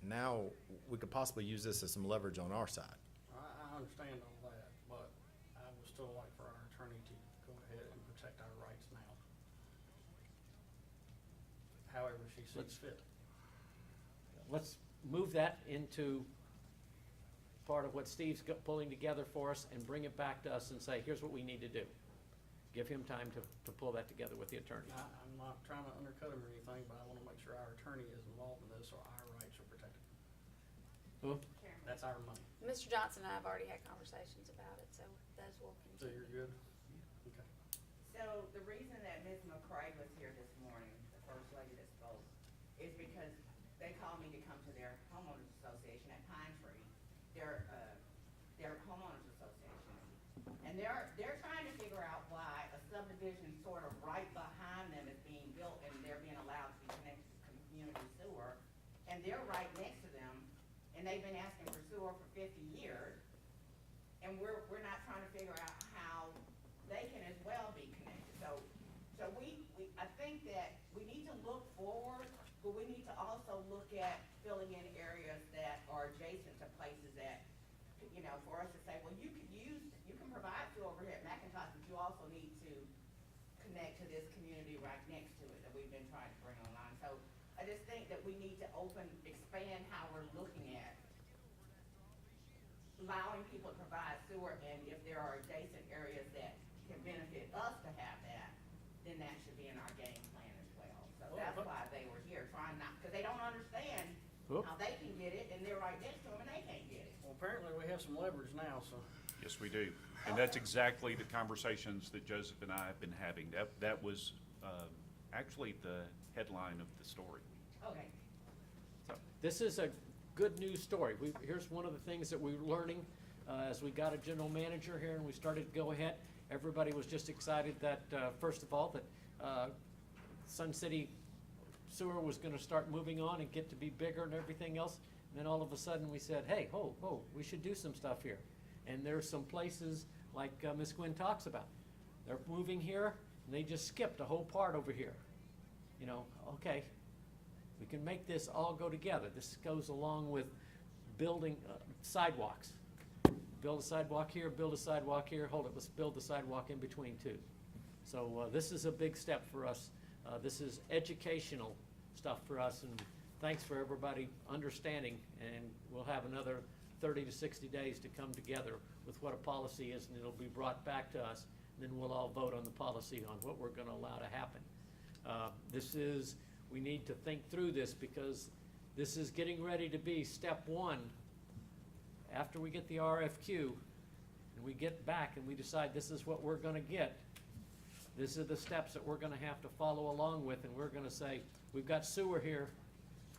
S7: now we could possibly use this as some leverage on our side.
S13: I understand all that, but I would still like for our attorney to go ahead and protect our rights now. However she sees
S2: Let's-
S13: fit.
S2: Let's move that into part of what Steve's pulling together for us and bring it back to us and say, here's what we need to do. Give him time to pull that together with the attorney.
S13: I'm not trying to undercut him or anything, but I wanna make sure our attorney is involved in this or our rights are protected.
S2: Who?
S13: That's our money.
S1: Mr. Johnson and I have already had conversations about it, so those will
S13: So
S1: continue.
S13: you're good? Okay.
S8: So the reason that Ms. McCray was here this morning, the first lady that spoke, is because they called me to come to their homeowners association at Pine Tree, their homeowners association. And they're trying to figure out why a subdivision sort of right behind them is being built and they're being allowed to be connected to community sewer. And they're right next to them, and they've been asking for sewer for 50 years. And we're not trying to figure out how they can as well be connected. So I think that we need to look forward, but we need to also look at filling in areas that are adjacent to places that, you know, for us to say, well, you can provide sewer over here at McIntosh, but you also need to connect to this community right next to it that we've been trying to bring online. So I just think that we need to expand how we're looking at allowing people to provide sewer, and if there are adjacent areas that can benefit us to have that, then that should be in our game plan as well. So that's why they were here, trying not, because they don't understand how they can get it, and they're right next to them and they can't get it.
S13: Well, apparently we have some leverage now, so.
S9: Yes, we do. And that's exactly the conversations that Joseph and I have been having. That was actually the headline of the story.
S8: Okay.
S9: So,
S2: This is a good news story. Here's one of the things that we're learning as we got a general manager here and we started to go ahead. Everybody was just excited that, first of all, that Sun City Sewer was going to start moving on and get to be bigger and everything else. And then all of a sudden we said, hey, we should do some stuff here. And there's some places like Ms. Gwynn talks about. They're moving here and they just skipped a whole part over here. You know, okay. We can make this all go together. This goes along with building sidewalks. Build a sidewalk here, build a sidewalk here, hold it, let's build the sidewalk in between too. So this is a big step for us. This is educational stuff for us, and thanks for everybody understanding, and we'll have another 30 to 60 days to come together with what a policy is, and it'll be brought back to us, and then we'll all vote on the policy on what we're going to allow to happen. We need to think through this because this is getting ready to be step one. After we get the RFQ and we get back and we decide this is what we're going to get, these are the steps that we're going to have to follow along with, and we're going to say, we've got sewer here,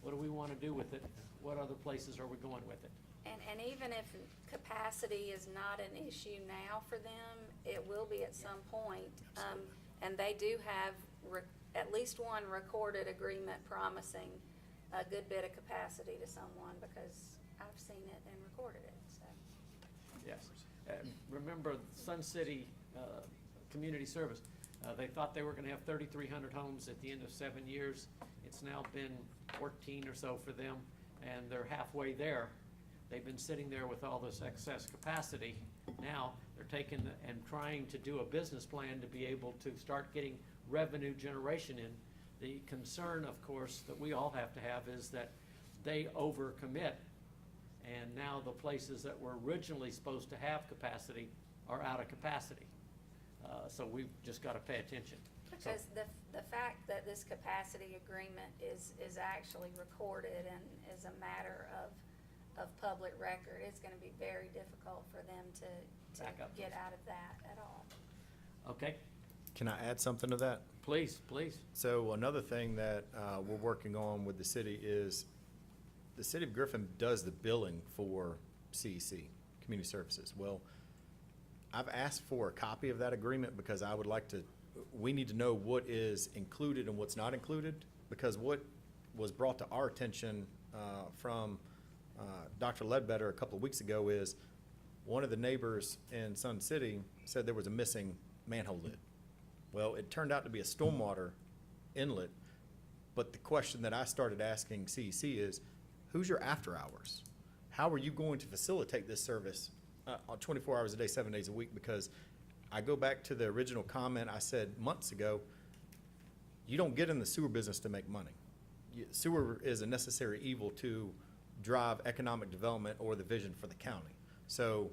S2: what do we want to do with it? What other places are we going with it?
S1: And even if capacity is not an issue now for them, it will be at some point. And they do have at least one recorded agreement promising a good bit of capacity to someone, because I've seen it and recorded it, so.
S2: Yes. Remember, Sun City Community Service, they thought they were going to have 3,300 homes at the end of 7 years. It's now been 14 or so for them, and they're halfway there. They've been sitting there with all this excess capacity. Now they're taking and trying to do a business plan to be able to start getting revenue generation in. The concern, of course, that we all have to have is that they overcommit, and now the places that were originally supposed to have capacity are out of capacity. So we've just got to pay attention.
S1: Because the fact that this capacity agreement is actually recorded and is a matter of public record, it's going to be very difficult for them to
S2: Back up.
S1: get out of that at all.
S2: Okay?
S7: Can I add something to that?
S2: Please, please.
S7: So another thing that we're working on with the city is the city of Griffin does the billing for CEC, Community Services. Well, I've asked for a copy of that agreement because I would like to, we need to know what is included and what's not included, because what was brought to our attention from Dr. Ledbetter a couple of weeks ago is one of the neighbors in Sun City said there was a missing manhole lid. Well, it turned out to be a stormwater inlet, but the question that I started asking CEC is, who's your after hours? How are you going to facilitate this service 24 hours a day, 7 days a week? Because I go back to the original comment I said months ago, you don't get in the sewer business to make money. Sewer is a necessary evil to drive economic development or the vision for the county. So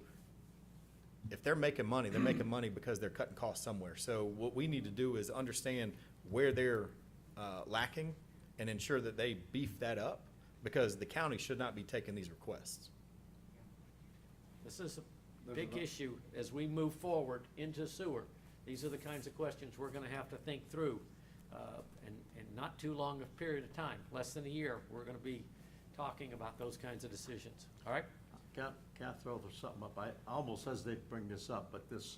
S7: if they're making money, they're making money because they're cutting costs somewhere. So what we need to do is understand where they're lacking and ensure that they beef that up, because the county should not be taking these requests.
S2: This is a big issue as we move forward into sewer. These are the kinds of questions we're gonna have to think through. And not too long a period of time, less than a year, we're gonna be talking about those kinds of decisions, all right?
S5: Can I throw something up? I almost hesitate to bring this up, but this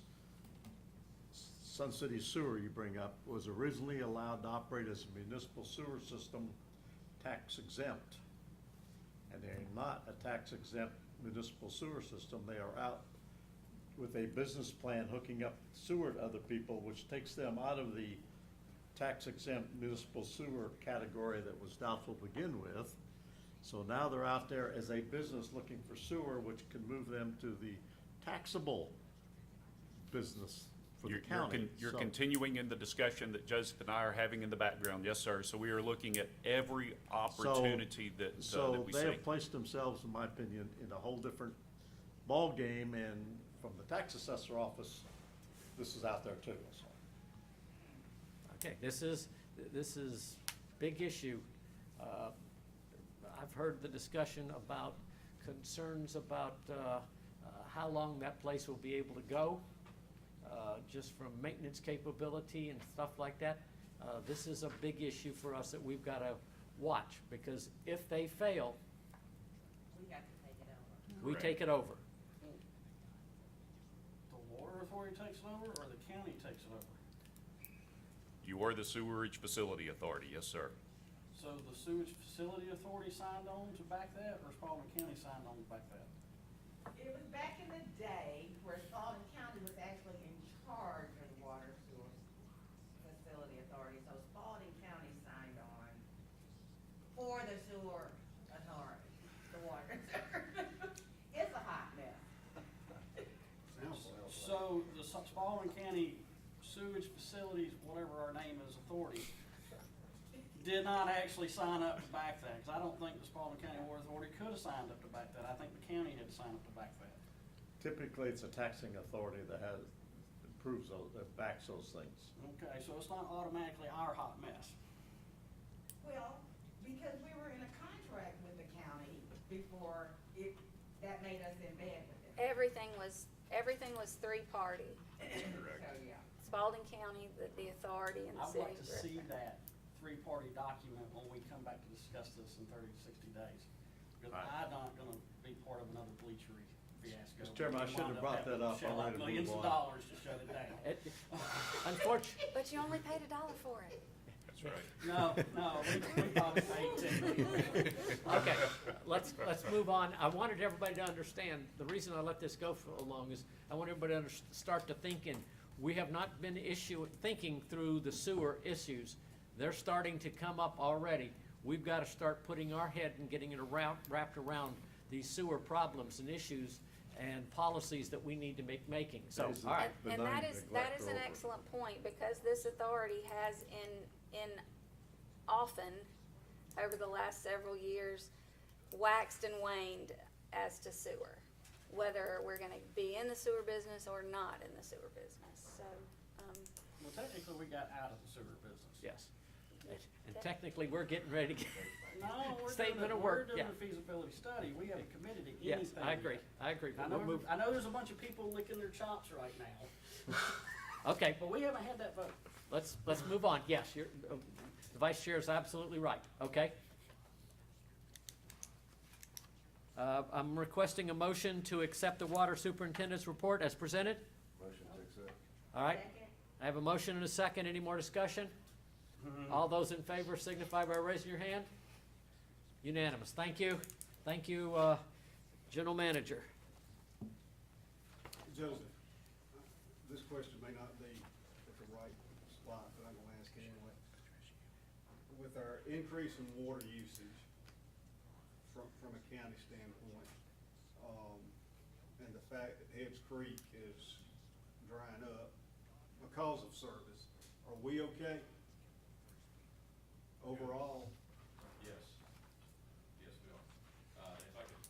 S5: Sun City Sewer you bring up was originally allowed to operate as a municipal sewer system, tax exempt. And they're not a tax exempt municipal sewer system. They are out with a business plan hooking up sewer to other people, which takes them out of the tax exempt municipal sewer category that was doubtful to begin with. So now they're out there as a business looking for sewer, which can move them to the taxable business for the county.
S9: You're
S5: So-
S9: continuing in the discussion that Joseph and I are having in the background, yes, sir. So we are looking at every
S5: So-
S9: opportunity that we
S5: So they
S9: see.
S5: have placed themselves, in my opinion, in a whole different ballgame, and from the tax assessor office, this is out there too, so.
S2: Okay, this is big issue. I've heard the discussion about concerns about how long that place will be able to go, just from maintenance capability and stuff like that. This is a big issue for us that we've got to watch, because if they fail,
S8: We have to take it over.
S2: we
S9: Correct.
S2: take it over.
S13: The water authority takes it over, or the county takes it over?
S9: You are the sewerage facility authority, yes, sir.
S13: So the sewage facility authority signed on to back that, or Spalding County signed on to back that?
S8: It was back in the day where Spalding County was actually in charge of the water sewer facility authority, so Spalding County signed on for the sewer authority, the water. It's a hot mess.
S13: So the Spalding County sewage facilities, whatever our name is, authority, did not actually sign up to back that, because I don't think the Spalding County Water Authority could have signed up to back that. I think the county had to sign up to back that.
S5: Typically, it's a taxing authority that approves those, that backs those things.
S13: Okay, so it's not automatically our hot mess.
S8: Well, because we were in a contract with the county before that made us in bed with them.
S1: Everything was three-party.
S9: Correct.
S8: So, yeah.
S1: Spalding County, the authority, and the
S13: I'd
S1: city.
S13: like to see that three-party document when we come back to discuss this in 30 to 60 days. Because I'm not gonna be part of another bleachery fiasco.
S5: Mr. Chairman, I
S13: We
S5: should have
S13: wind
S5: brought
S13: having
S5: that up.
S13: shell
S5: I'm
S13: out
S5: ready to
S13: millions
S5: move
S13: of
S5: on.
S13: dollars to shut it down.
S2: Unfortunately,
S1: But you only paid $1 for it.
S9: That's right.
S13: No, we probably paid $10 million.
S2: okay, let's move on. I wanted everybody to understand, the reason I let this go for so long is I want everybody to start to thinking. We have not been thinking through the sewer issues. They're starting to come up already. We've got to start putting our head and getting it wrapped around these sewer problems and issues and policies that we need to making. So, all right.
S1: And that is an excellent point, because this authority has in often, over the last several years, waxed and waned as to sewer, whether we're gonna be in the sewer business or not in the sewer business, so,
S13: Well, technically, we got out of the sewer business.
S2: Yes. And technically, we're getting ready to get,
S13: No,
S2: Statement of
S13: we're
S2: work,
S13: doing
S2: yeah.
S13: a feasibility study. We haven't committed to
S2: yes,
S13: anything.
S2: I agree,
S13: yet.
S2: but we'll move.
S13: I know there's a bunch of people licking their chops right now,
S2: Okay,
S13: but we haven't had that vote.
S2: let's move on. Yes, the vice chair is absolutely right, okay? I'm requesting a motion to accept the water superintendent's report as presented.
S5: Motion to accept.
S2: All right,
S8: Second.
S2: I have a motion and a second. Any more discussion? All those in favor signify by raising your hand. Unanimous. Thank you. Thank you, General Manager.
S4: Joseph, this question may not be at the right spot, but I'm gonna ask it anyway. With our increase in water usage from a county standpoint, and the fact that Hebbs Creek is drying up because of service, are we okay overall?
S3: Yes. Yes, we are. If I could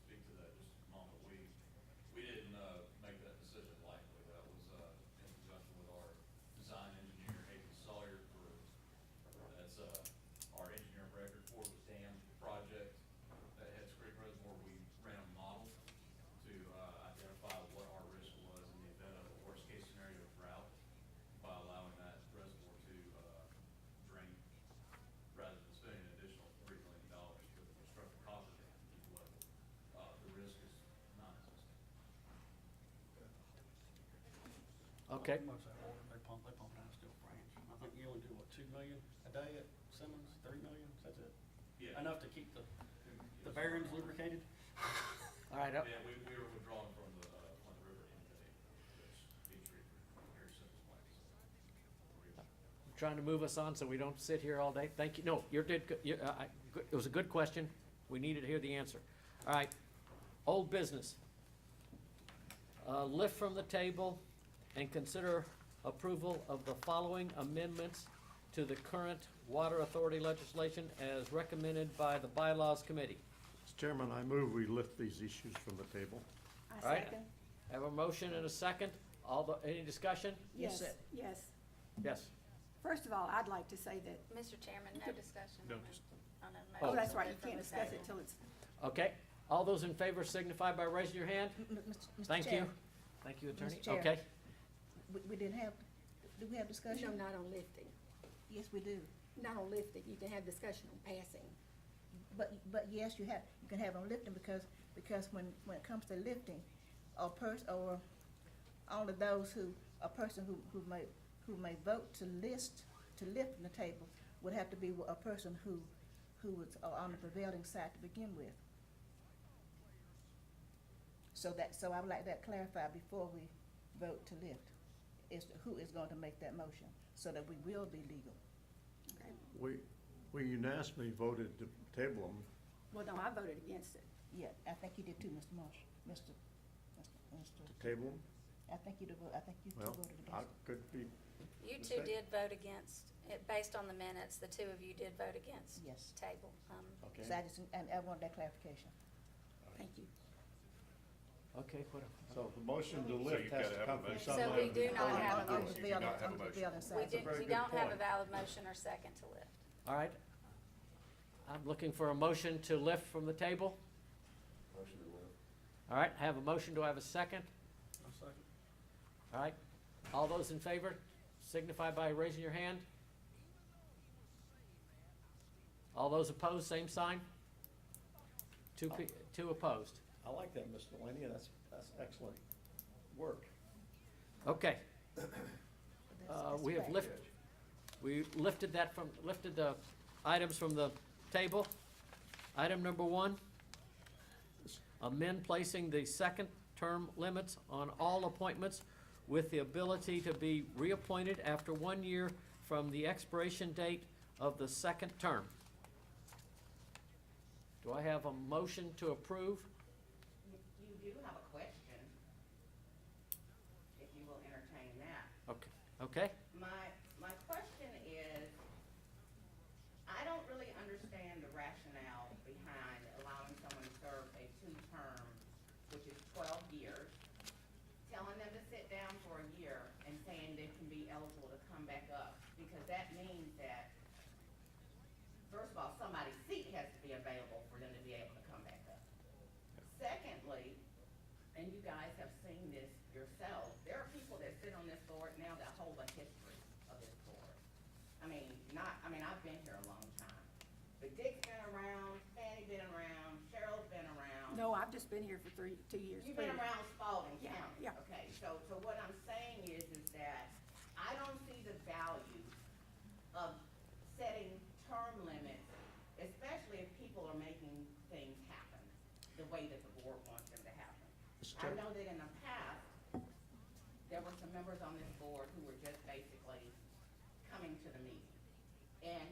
S3: speak to that just a moment, we didn't, make that decision lightly. That was, in conjunction with our design engineer, Hayden Sawyer, that's, our engineer of record for the dam project at Heads Creek Reservoir. We ran a model to, identify what our risk was in the event of a worst-case scenario drought.
S2: Okay.
S13: How much that water they pumping out of Steel Branch? I think you only do, what, 2 million a day at Simmons, 3 million, that's it?
S3: Yeah.
S13: Enough to keep the bearings lubricated?
S2: All right,
S3: Yeah, we were withdrawing from the river intake, which feeds very simple plant, so.
S2: trying to move us on so we don't sit here all day. Thank you. No, it was a good question. We needed to hear the answer. All right, old business. Lift from the table and consider approval of the following amendments to the current Water Authority legislation as recommended by the Bylaws Committee.
S5: Mr. Chairman, I move we lift these issues from the table.
S6: I
S2: All right.
S6: second.
S2: Have a motion and a second. Any discussion?
S6: Yes,
S10: sir.
S6: yes.
S2: Yes.
S6: First of all, I'd like to say that,
S1: Mr. Chairman, no discussion on a
S2: Oh,
S1: motion
S6: that's
S1: to
S6: right, you
S1: lift from
S6: can't
S1: the
S6: discuss it
S1: table.
S6: till it's,
S2: Okay. All those in favor signify by raising your hand.
S10: Mr.
S2: Thank you.
S10: Chair,
S2: Thank you, Attorney.
S10: Mr. Chair.
S2: Okay.
S10: we didn't have, do we have discussion?
S6: no, not on lifting.
S10: Yes, we do.
S6: Not on lifting, you can have discussion on passing.
S10: But yes, you can have on lifting because when it comes to lifting, or only those a person who may vote to lift from the table would have to be a person who was on the prevailing side to begin with. So I would like that clarified before we vote to lift, is who is going to make that motion, so that we will be legal.
S6: Okay.
S5: We unanimously voted to table them.
S6: Well, no, I voted against it.
S10: Yeah, I think you did too, Mr. Marsh, Mr.
S5: To table them?
S10: I think you two
S5: Well,
S10: voted against
S5: I
S10: it.
S5: could be,
S1: You two did vote against, based on the minutes, the two of you did vote against
S10: Yes.
S1: table.
S5: okay.
S10: So I want that clarification.
S6: Thank you.
S2: Okay,
S5: So the motion to
S9: So
S5: lift
S9: you've
S5: has
S9: gotta
S5: to
S9: have
S5: come
S9: a
S5: from
S9: motion.
S1: So
S5: somebody.
S1: we do not
S5: before
S1: have a
S5: we do
S1: motion.
S5: it.
S9: You do not have a
S10: On the
S9: motion.
S10: prevailing
S1: We
S10: side.
S5: That's a very
S1: you
S5: good
S1: don't have a
S5: point.
S1: valid motion or second to lift.
S2: All right. I'm looking for a motion to lift from the table.
S5: Motion to lift.
S2: All right, have a motion. Do I have a second?
S13: A second.
S2: All right. All those in favor signify by raising your hand. All those opposed, same sign. Two opposed.
S5: I like that, Mr. Delaney, that's excellent work.
S2: Okay.
S10: That's
S2: We have
S10: correct.
S2: lifted the items from the table. Item number 1, amend placing the second term limits on all appointments with the ability to be reappointed after 1 year from the expiration date of the second term. Do I have a motion to approve?
S8: You do have a question, if you will entertain that.
S2: Okay?
S8: My question is, I don't really understand the rationale behind allowing someone to serve a 2-term, which is 12 years, telling them to sit down for a year and saying they can be eligible to come back up, because that means that, first of all, somebody's seat has to be available for them to be able to come back up. Secondly, and you guys have seen this yourselves, there are people that sit on this board now that hold a history of this board. I've been here a long time. But Dick's been around, Fanny been around, Cheryl's been around.
S6: No, I've just been here for 2 years.
S8: You've been around Spalding
S6: Yeah,
S8: County.
S6: yeah.
S8: Okay, so what I'm saying is that I don't see the value of setting term limits, especially if people are making things happen the way that the board wants them to happen. I know that in the past, there were some members on this board who were just basically coming to the meeting. And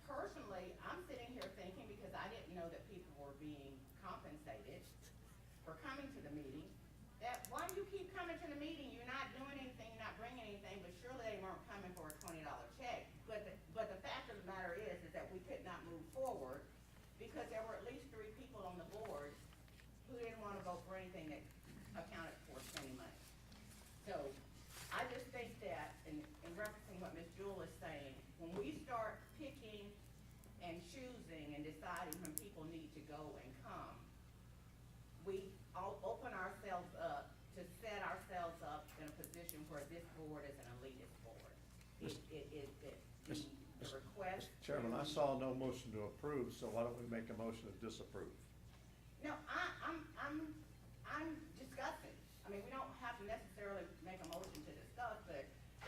S8: personally, I'm sitting here thinking, because I didn't know that people were being compensated for coming to the meeting, that why do you keep coming to the meeting? You're not doing anything, you're not bringing anything, but surely they weren't coming for a $20 check. But the fact of the matter is that we could not move forward because there were at least 3 people on the board who didn't want to vote for anything that accounted for spending money. So I just think that, in referencing what Ms. Jewell is saying, when we start picking and choosing and deciding when people need to go and come, we all open ourselves up to set ourselves up in a position where this board is an elitist board. The request.
S5: Mr. Chairman, I saw no motion to approve, so why don't we make a motion to disapprove?
S8: No, I'm discussing. We don't have to necessarily make a motion to discuss. discuss,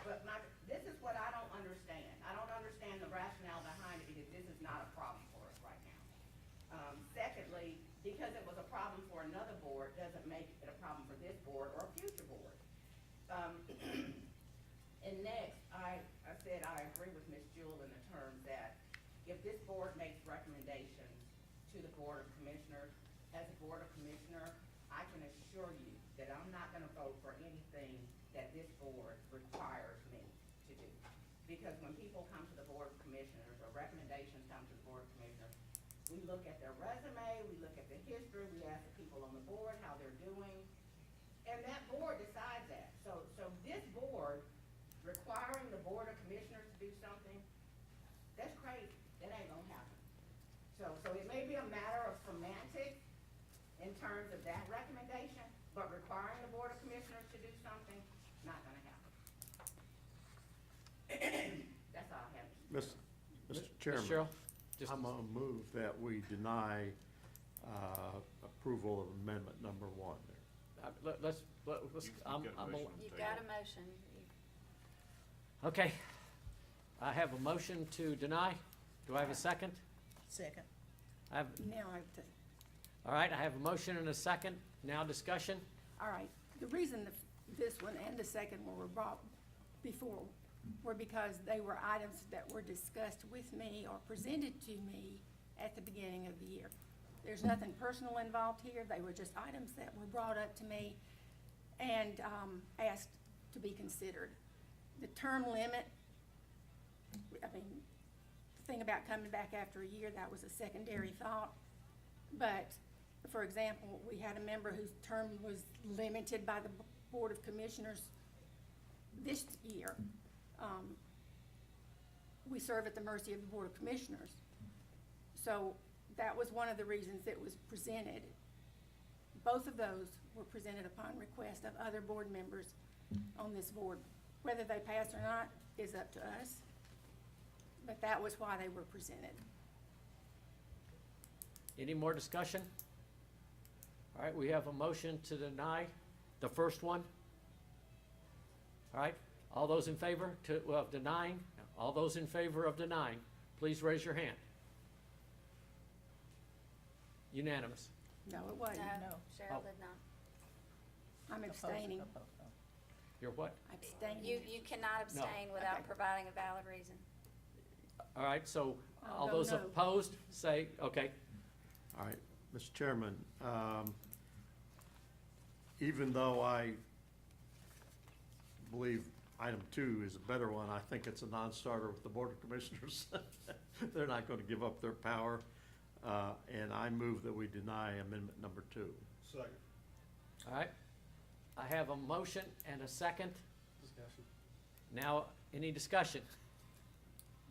S8: but this is what I don't understand. I don't understand the rationale behind it, because this is not a problem for us right now. Secondly, because it was a problem for another board, doesn't make it a problem for this board or a future board. And next, I said I agree with Ms. Jewell in the terms that if this board makes recommendations to the Board of Commissioners, as a Board of Commissioner, I can assure you that I'm not gonna vote for anything that this board requires me to do. Because when people come to the Board of Commissioners, or recommendations come to the Board of Commissioners, we look at their resume, we look at the history, we ask the people on the board how they're doing, and that board decides that. So this board requiring the Board of Commissioners to do something, that's crazy. That ain't gonna happen. So it may be a matter of semantics in terms of that recommendation, but requiring the Board of Commissioners to do something, not gonna happen. That's all I have.
S5: Mr.
S2: Ms.
S5: Chairman,
S2: Sherrill? Just-
S5: I'm gonna move that we deny approval of amendment number 1 there.
S2: Let's,
S9: You've got a motion on the
S1: You've
S9: table.
S1: got a motion.
S2: okay. I have a motion to deny. Do I have a second?
S12: Second.
S2: I have,
S6: Now I have to,
S2: all right, I have a motion and a second. Now discussion.
S6: all right, the reason this one and the second one were brought before were because they were items that were discussed with me or presented to me at the beginning of the year. There's nothing personal involved here, they were just items that were brought up to me and asked to be considered. The term limit, I mean, the thing about coming back after a year, that was a secondary thought. But, for example, we had a member whose term was limited by the Board of Commissioners this year. We serve at the mercy of the Board of Commissioners. So that was one of the reasons it was presented. Both of those were presented upon request of other board members on this board. Whether they pass or not is up to us, but that was why they were presented.
S2: Any more discussion? All right, we have a motion to deny the first one. All right, all those in favor of denying, all those in favor of denying, please raise your hand. Unanimous.
S6: No, it wasn't.
S1: No, Cheryl did not.
S6: I'm abstaining.
S2: You're what?
S6: Abstaining.
S1: You cannot abstain without
S6: Okay.
S1: providing a valid reason.
S2: All right, so
S6: I'll
S2: all
S6: go
S2: those
S6: no.
S2: opposed, say, okay.
S5: All right, Mr. Chairman, even though I believe item 2 is a better one, I think it's a non-starter with the Board of Commissioners. They're not going to give up their power, and I move that we deny amendment number 2.
S4: Second.
S2: All right, I have a motion and a second.
S13: Discussion.
S2: Now, any discussion?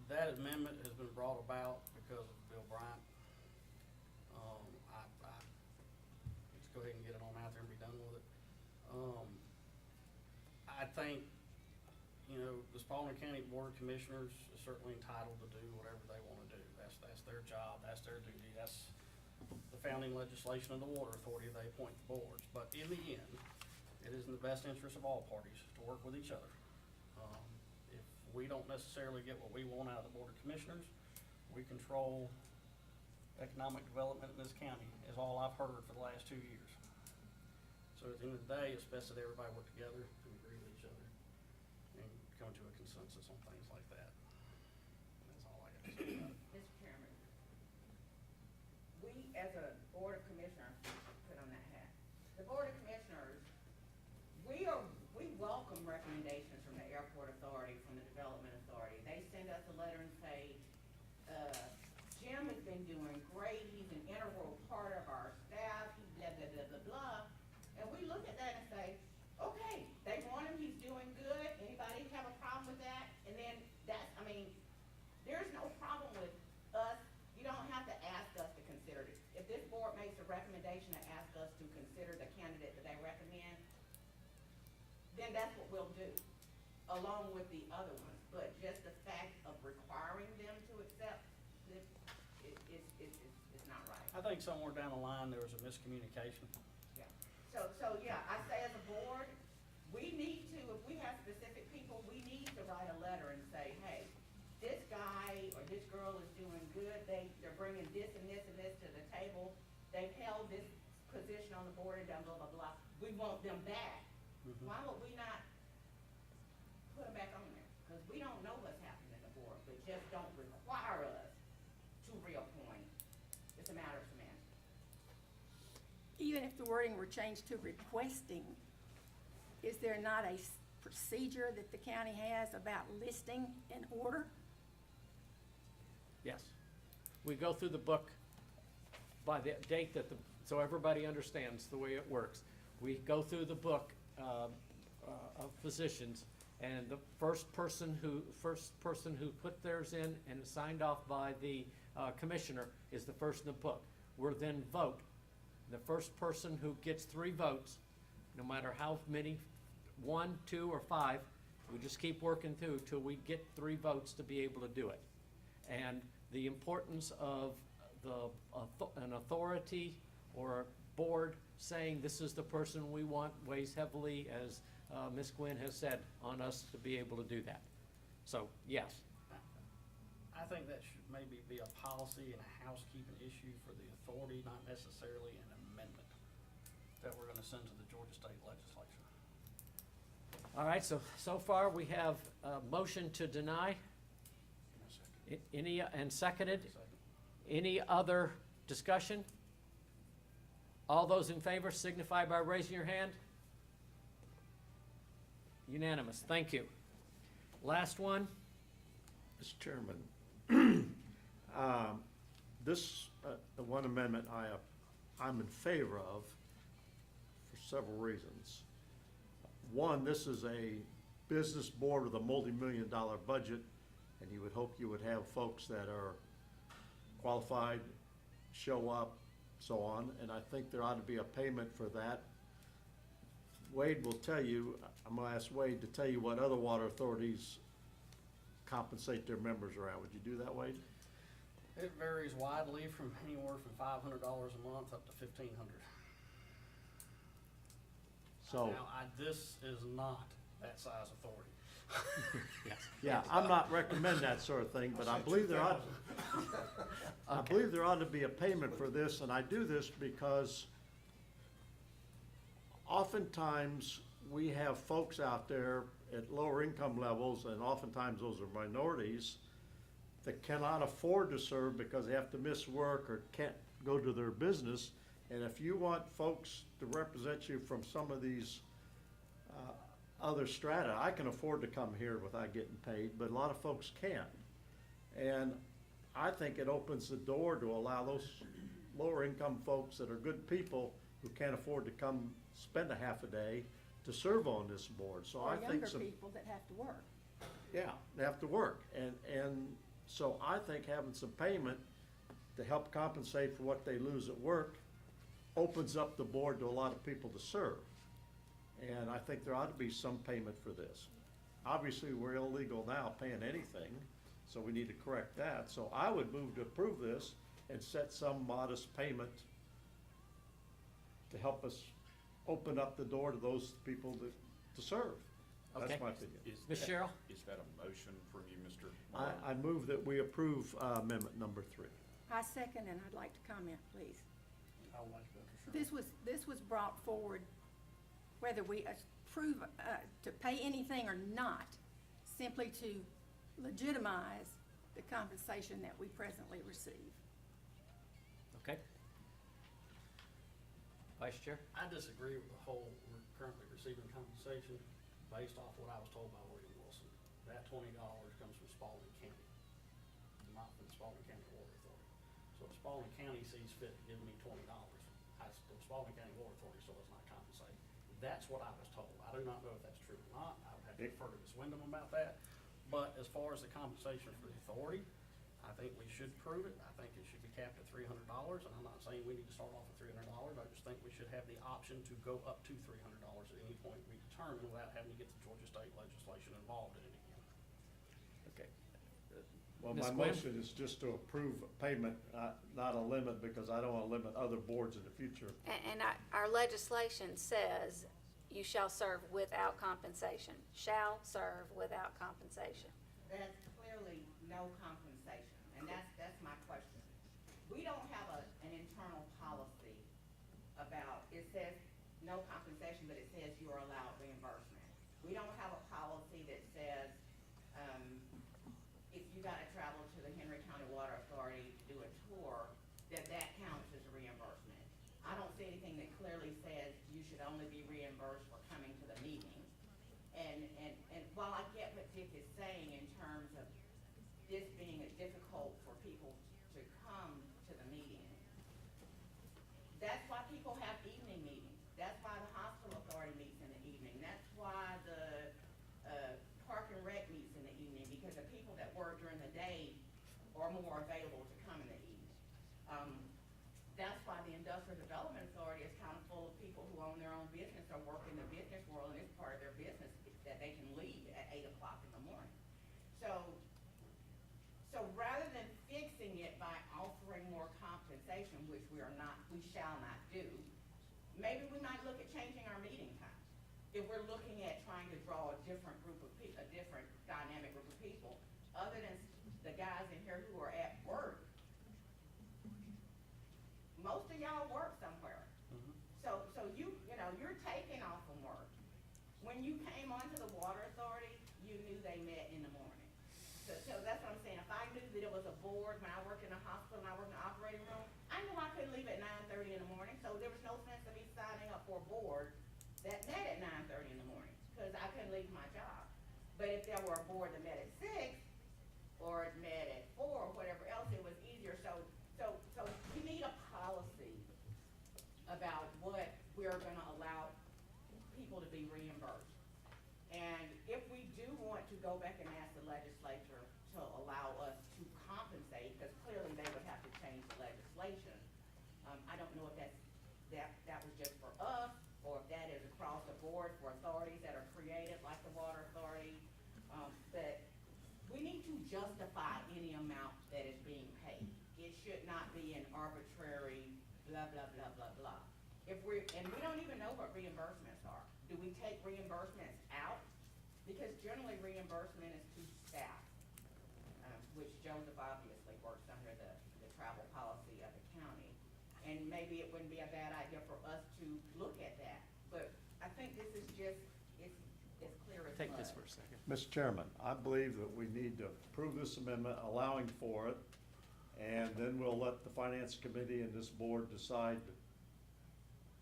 S13: That amendment has been brought about because of Bill Bryant. Let's go ahead and get it on out there and be done with it. I think, you know, the Spalding County Board of Commissioners is certainly entitled to do whatever they wanna do. That's their job, that's their duty, that's the founding legislation of the Water Authority, they appoint the boards. But in the end, it is in the best interest of all parties to work with each other. If we don't necessarily get what we want out of the Board of Commissioners, we control economic development in this county, is all I've heard for the last 2 years. So at the end of the day, it's best that everybody work together and agree with each other and come to a consensus on things like that. That's all I got to say about it.
S8: Mr. Chairman, we as a Board of Commissioners, put on that hat, the Board of Commissioners, we welcome recommendations from the Airport Authority, from the Development Authority. They send us a letter and say, Jim has been doing great, he's an integral part of our staff, he blah, blah, blah, blah, blah. And we look at that and say, okay, they want him, he's doing good, anybody have a problem with that? And then that's, I mean, there's no problem with us, you don't have to ask us to consider it. If this board makes a recommendation to ask us to consider the candidate that they recommend, then that's what we'll do, along with the other ones. But just the fact of requiring them to accept this, it's not right.
S13: I think somewhere down the line, there was a miscommunication.
S8: Yeah. So yeah, I say as a board, we need to, if we have specific people, we need to write a letter and say, hey, this guy or this girl is doing good, they're bringing this and this and this to the table, they've held this position on the board and done blah, blah, blah, we want them back. Why would we not put them back on there? Because we don't know what's happening in the board, but just don't require us to reappoint. It's a matter of semantics.
S6: Even if the wording were changed to requesting, is there not a procedure that the county has about listing an order?
S2: Yes. We go through the book by the date that so everybody understands the way it works. We go through the book of physicians, and the first person who put theirs in and signed off by the commissioner is the first in the book. We'll then vote. The first person who gets 3 votes, no matter how many, 1, 2, or 5, we just keep working through till we get 3 votes to be able to do it. And the importance of an authority or a board saying this is the person we want weighs heavily, as Ms. Gwynn has said, on us to be able to do that. So, yes.
S13: I think that should maybe be a policy and a housekeeping issue for the authority, not necessarily an amendment that we're gonna send to the Georgia State Legislature.
S2: All right, so far we have a motion to deny. Any, and seconded. Any other discussion? All those in favor signify by raising your hand. Unanimous, thank you. Last one.
S5: Mr. Chairman, this, the one amendment I'm in favor of for several reasons. One, this is a business board with a multi-million-dollar budget, and you would hope you would have folks that are qualified, show up, so on, and I think there ought to be a payment for that. Wade will tell you, I'm gonna ask Wade to tell you what other water authorities compensate their members around. Would you do that, Wade?
S13: It varies widely from anywhere from $500 a month up to $1,500.
S5: So,
S13: Now, this is not that size authority.
S5: yeah, I'm not recommending that sort of thing, but I believe there ought, I believe there ought to be a payment for this, and I do this because oftentimes we have folks out there at lower income levels, and oftentimes those are minorities, that cannot afford to serve because they have to miss work or can't go to their business. And if you want folks to represent you from some of these other strata, I can afford to come here without getting paid, but a lot of folks can't. And I think it opens the door to allow those lower income folks that are good people who can't afford to come spend a half a day to serve on this board. So I
S6: Or
S5: think
S6: younger people that have to work.
S5: yeah, they have to work, and so I think having some payment to help compensate for what they lose at work opens up the board to a lot of people to serve. And I think there ought to be some payment for this. Obviously, we're illegal now paying anything, so we need to correct that. So I would move to approve this and set some modest payment to help us open up the door to those people to serve.
S2: Okay.
S5: That's my opinion.
S2: Ms. Cheryl?
S9: Is that a motion from you, Mr.
S5: I move that we approve amendment number 3.
S6: I second, and I'd like to comment, please.
S13: I would like to go to Cheryl.
S6: This was brought forward, whether we approve to pay anything or not, simply to legitimize the compensation that we presently receive.
S2: Okay. Vice Chair?
S13: I disagree with the whole, we're currently receiving compensation based off what I was told by William Wilson. That $20 comes from Spalding County, not from the Spalding County Water Authority. So if Spalding County sees fit to give me $20, the Spalding County Water Authority still does not compensate. That's what I was told. I do not know if that's true or not. I would have to refer to Ms. Wyndham about that. But as far as the compensation for the authority, I think we should prove it. I think it should be capped at $300, and I'm not saying we need to start off at $300. I just think we should have the option to go up to $300 at any point we determine without having to get the Georgia State legislation involved in it again.
S2: Okay.
S5: Well,
S2: Ms.
S5: my
S2: Gwynn?
S5: motion is just to approve payment, not a limit, because I don't want to limit other boards in the future.
S1: And our legislation says you shall serve without compensation. Shall serve without compensation.
S8: That's clearly no compensation, and that's my question. We don't have an internal policy about, it says no compensation, but it says you are allowed reimbursement. We don't have a policy that says, if you gotta travel to the Henry County Water Authority to do a tour, that counts as a reimbursement. I don't see anything that clearly says you should only be reimbursed for coming to the meeting. And while I get what Dick is saying in terms of this being difficult for people to come to the meeting, that's why people have evening meetings. That's why the hospital authority meets in the evening. That's why the park and rec meets in the evening, because the people that work during the day are more available to come in the evening. That's why the Industrial Development Authority is kind of full of people who own their own business or work in the business world, and it's part of their business that they can leave at 8 o'clock in the morning. So rather than fixing it by offering more compensation, which we shall not do, maybe we might look at changing our meeting time. If we're looking at trying to draw a different group of people, a different dynamic group of people, other than the guys in here who are at work. Most of y'all work somewhere. So you're taking off from work. When you came onto the water authority, you knew they met in the morning. So that's what I'm saying. If I knew that it was a board, when I worked in a hospital and I worked in the operating room, I knew I couldn't leave at 9:30 in the morning, so there was no sense of me signing up for a board that met at 9:30 in the morning, because I couldn't leave my job. But if there were a board that met at 6, or it met at 4, or whatever else, it was easier. So we need a policy about what we're gonna allow people to be reimbursed. And if we do want to go back and ask the legislature to allow us to compensate, because clearly they would have to change the legislation. I don't know if that was just for us, or if that is across the board for authorities that are created, like the Water Authority. But we need to justify any amount that is being paid. It should not be an arbitrary blah, blah, blah, blah, blah. And we don't even know what reimbursements are. Do we take reimbursements out? Because generally reimbursement is to staff, which Joseph obviously works under the travel policy of the county. And maybe it wouldn't be a bad idea for us to look at that. But I think this is just, it's clear as mud.
S2: Take this for a second.
S5: Mr. Chairman, I believe that we need to approve this amendment, allowing for it, and then we'll let the Finance Committee and this board decide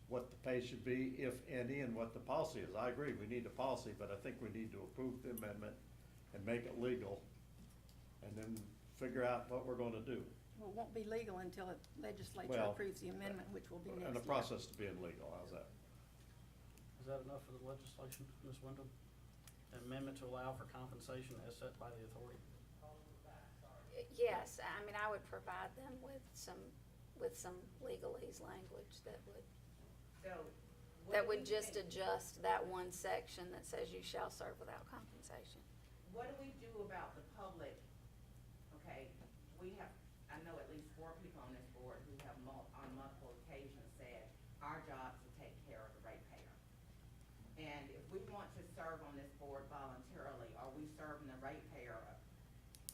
S5: what the pay should be, if any, and what the policy is. I agree, we need a policy, but I think we need to approve the amendment and make it legal, and then figure out what we're gonna do.
S6: Well, it won't be legal until the legislature
S5: Well,
S6: approves the amendment, which will be next year.
S5: In the process to being legal, how's that?
S13: Is that enough for the legislation, Ms. Wyndham? An amendment to allow for compensation as set by the authority?
S1: Yes, I mean, I would provide them with some legalese language that would just adjust that one section that says you shall serve without compensation.
S8: What do we do about the public? Okay, I know at least 4 people on this board who have on multiple occasions said, our job is to take care of the ratepayer. And if we want to serve on this board voluntarily, are we serving the ratepayer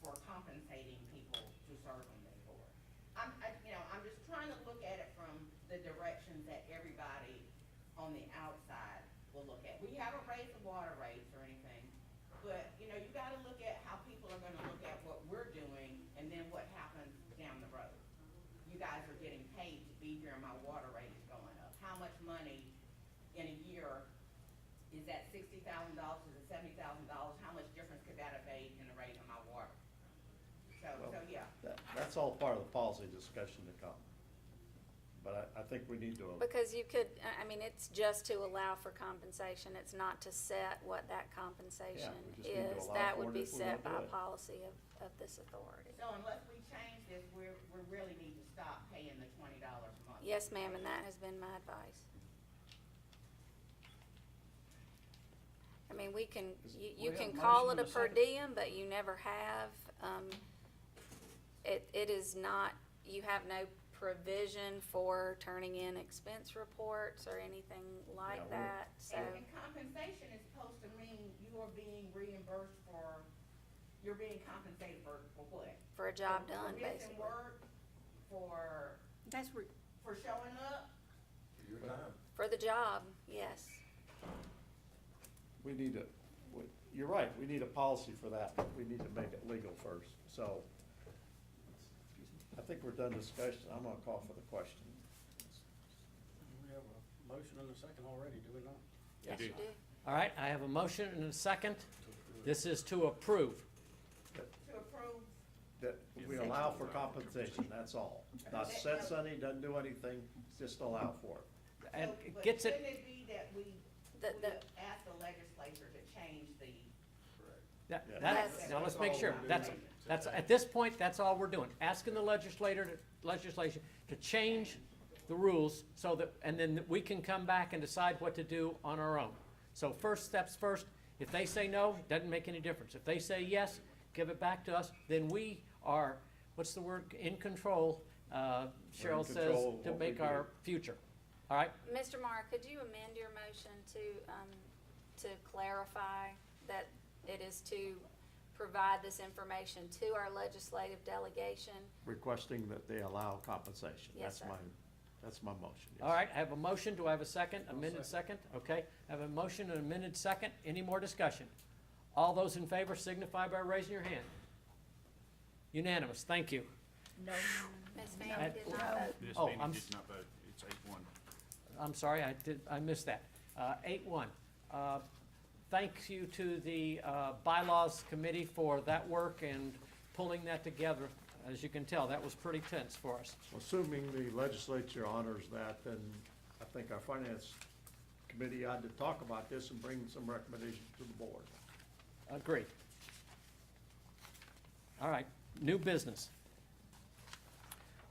S8: for compensating people to serve on this board? I'm just trying to look at it from the directions that everybody on the outside will look at. We haven't raised the water rates or anything, but you gotta look at how people are gonna look at what we're doing and then what happens down the road. You guys are getting paid to be here and my water rate is going up. How much money in a year, is that $60,000, is it $70,000? How much difference could that have made in the rate of my water?
S5: Well,
S8: So yeah.
S5: That's all part of the policy discussion to come. But I think we need to.
S1: Because you could, I mean, it's just to allow for compensation, it's not to set what that compensation
S5: we just need to
S1: is.
S5: allow
S1: That
S5: for
S1: would
S5: it
S1: be
S5: if we're
S1: set
S5: gonna
S1: by
S5: do it.
S1: policy of this authority.
S8: So unless we change this, we really need to stop paying the $20 a month.
S1: Yes, ma'am, and that has been my advice. I mean, you
S13: We
S1: can
S13: have a
S1: call
S13: motion
S1: it a
S13: and a
S1: per
S13: second.
S1: diem, but you never have. It is not, you have no provision for turning in expense reports or anything like
S5: Yeah,
S1: that, so.
S8: And compensation is supposed to mean you are being reimbursed for, you're being compensated for what?
S1: For a job done,
S8: For missing
S1: basically.
S8: work, for,
S6: That's re-
S8: for showing up?
S5: Your time.
S1: For the job, yes.
S5: We need you're right, we need a policy for that, but we need to make it legal first, so. I think we're done discussion, I'm gonna call for the question.
S13: We have a motion and a second already, do we not?
S1: Yes,
S9: do.
S1: you do.
S2: All right, I have a motion and a second. This is to approve.
S8: To approve,
S5: That we allow for compensation, that's all. Not set Sunday, doesn't do anything, just allow for it.
S2: And
S8: so,
S2: it
S8: but
S2: gets
S8: shouldn't
S2: it,
S8: it be that we ask the legislature to change the?
S2: that,
S5: Yeah.
S2: that, now let's make sure, that's, at this point, that's all we're doing. Asking the legislation to change the rules so that, and then we can come back and decide what to do on our own. So first steps first, if they say no, doesn't make any difference. If they say yes, give it back to us, then we are, what's the word, in control, Cheryl says,
S5: control of
S2: to
S5: what we
S2: make our
S5: do.
S2: future. All right?
S1: Mr. Marr, could you amend your motion to clarify that it is to provide this information to our legislative delegation?
S5: Requesting that they allow compensation.
S1: Yes, sir.
S5: That's my motion. yes.
S2: All right, I have a motion. Do I have a second? Amended second? Okay. I have a motion and amended second. Any more discussion? All those in favor signify by raising your hand. Unanimous. Thank you.
S12: No.
S1: Ms. Fanny did not vote.
S9: Ms.
S2: Oh,
S9: Fanny
S2: I'm
S9: did not vote. It's 8-1.
S2: I'm sorry, I missed that. 8-1. Thank you to the bylaws committee for that work and pulling that together. As you can tell, that was pretty tense for us.
S5: Assuming the legislature honors that, then I think our finance committee ought to talk about this and bring some recommendations to the board.
S2: Agreed. All right, new business.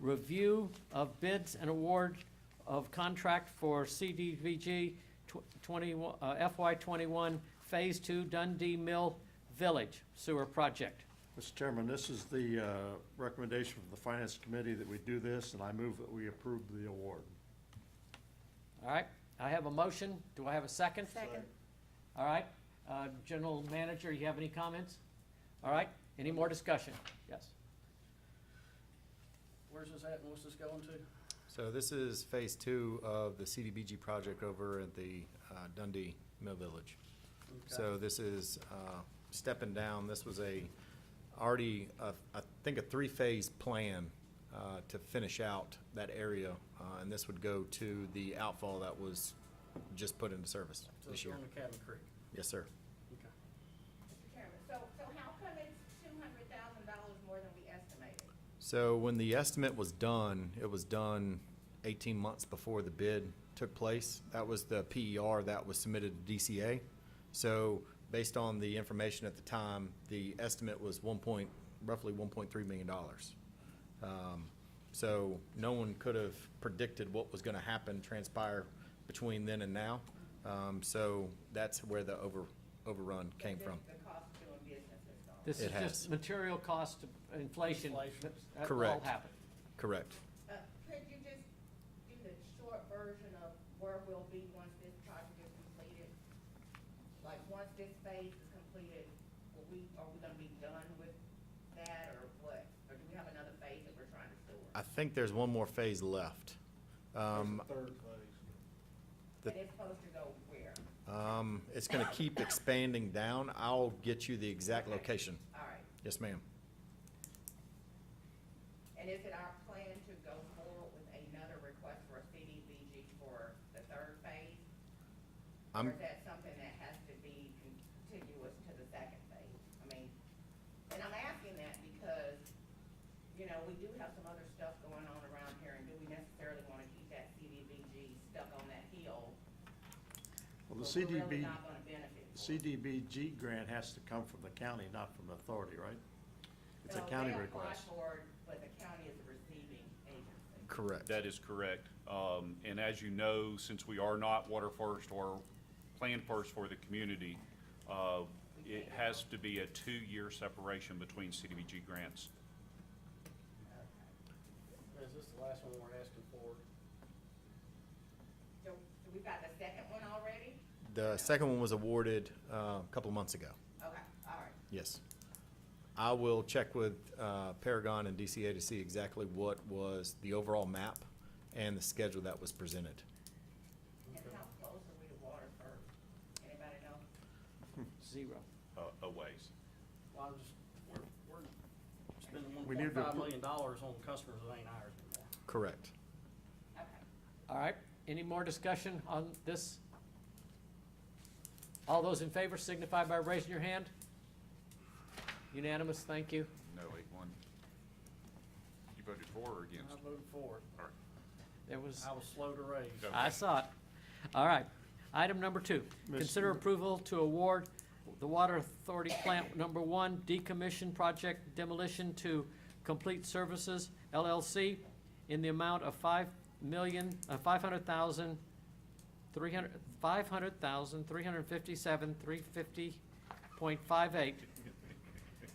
S2: Review of bids and award of contract for CDVG FY '21 Phase 2 Dundee Mill Village Sewer Project.
S5: Mr. Chairman, this is the recommendation from the finance committee that we do this, and I move that we approve the award.
S2: All right, I have a motion. Do I have a second?
S6: second.
S2: All right, General Manager, you have any comments? All right, any more discussion? Yes.
S13: Where's this at and what's this going to?
S7: So this is phase 2 of the CDBG project over at the Dundee Mill Village.
S13: Okay.
S7: So this is stepping down. This was already, I think, a 3-phase plan to finish out that area. And this would go to the outfall that was just put into service
S13: So
S7: this
S13: it's
S7: year.
S13: on the Cabin Creek.
S7: Yes, sir.
S13: Okay.
S8: Mr. Chairman, so how come it's $200,000 more than we estimated?
S7: So when the estimate was done, it was done 18 months before the bid took place. That was the PER that was submitted to DCA. So based on the information at the time, the estimate was roughly $1.3 million. So no one could have predicted what was gonna happen, transpire between then and now. So that's where the overrun came from.
S8: The cost of doing business is gone.
S2: This is
S7: It has.
S2: just material cost, inflation.
S13: Inflation.
S2: That all
S7: Correct.
S2: happened.
S7: Correct.
S8: Could you just do the short version of where we'll be once this project is completed? Like, once this phase is completed, are we gonna be done with that, or what? Or do we have another phase that we're trying to store?
S7: I think there's one more phase left.
S4: There's a third phase.
S7: the-
S8: And it's supposed to go where?
S7: It's gonna keep expanding down. I'll get you the exact
S8: Okay.
S7: location.
S8: All right.
S7: Yes, ma'am.
S8: And is it our plan to go forward with another request for a CDBG for the third phase? Or
S7: I'm,
S8: is that something that has to be contiguous to the second phase? I mean, and I'm asking that because, you know, we do have some other stuff going on around here, and do we necessarily want to keep that CDBG stuck on that hill?
S5: Well, the
S8: But we're really not gonna benefit from it?
S5: CDBG grant has to come from the county, not from the authority, right? It's a
S8: No,
S5: county
S8: they
S5: request.
S8: apply for it, but the county is a receiving agency.
S7: correct.
S9: That is correct. And as you know, since we are not Water First or Plan First for the community, it has to be a 2-year separation between CDBG grants.
S13: Is this the last one we're asking for.
S8: So we got the second one already?
S7: The second one was awarded a couple of months ago.
S8: Okay, all right.
S7: Yes. I will check with Paragon and DCA to see exactly what was the overall map and the schedule that was presented.
S8: And how close are we to water first? Anybody know?
S2: 0.
S9: A ways.
S13: Well, we're spending
S5: We need to
S13: $1.5
S5: appro-
S13: million on customers that ain't ours anymore.
S7: Correct.
S8: Okay.
S2: All right, any more discussion on this? All those in favor signify by raising your hand. Unanimous, thank you.
S9: No, 8-1. You voted for or against?
S13: I voted for it.
S9: All right.
S2: There was,
S13: I was slow to raise.
S9: Okay.
S2: I saw it. All right, item number 2, consider approval to award the Water Authority Plant Number 1 decommission project demolition to Complete Services LLC in the amount of $500,357,350.58.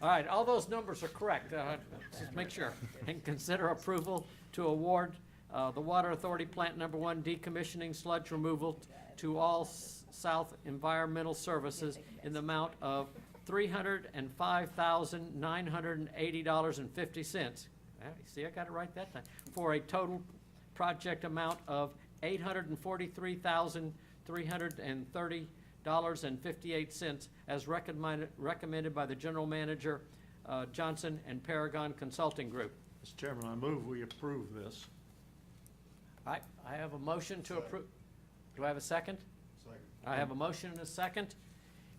S2: All right, all those numbers are correct. Just make sure. And consider approval to award the Water Authority Plant Number 1 decommissioning sludge removal to All South Environmental Services in the amount of $305,980.50. See, I got it right that time. For a total project amount of $843,330.58 as recommended by the General Manager, Johnson and Paragon Consulting Group.
S5: Mr. Chairman, I move we approve this.
S2: All right, I have a motion to approve. Do I have a second?
S4: Second.
S2: I have a motion and a second.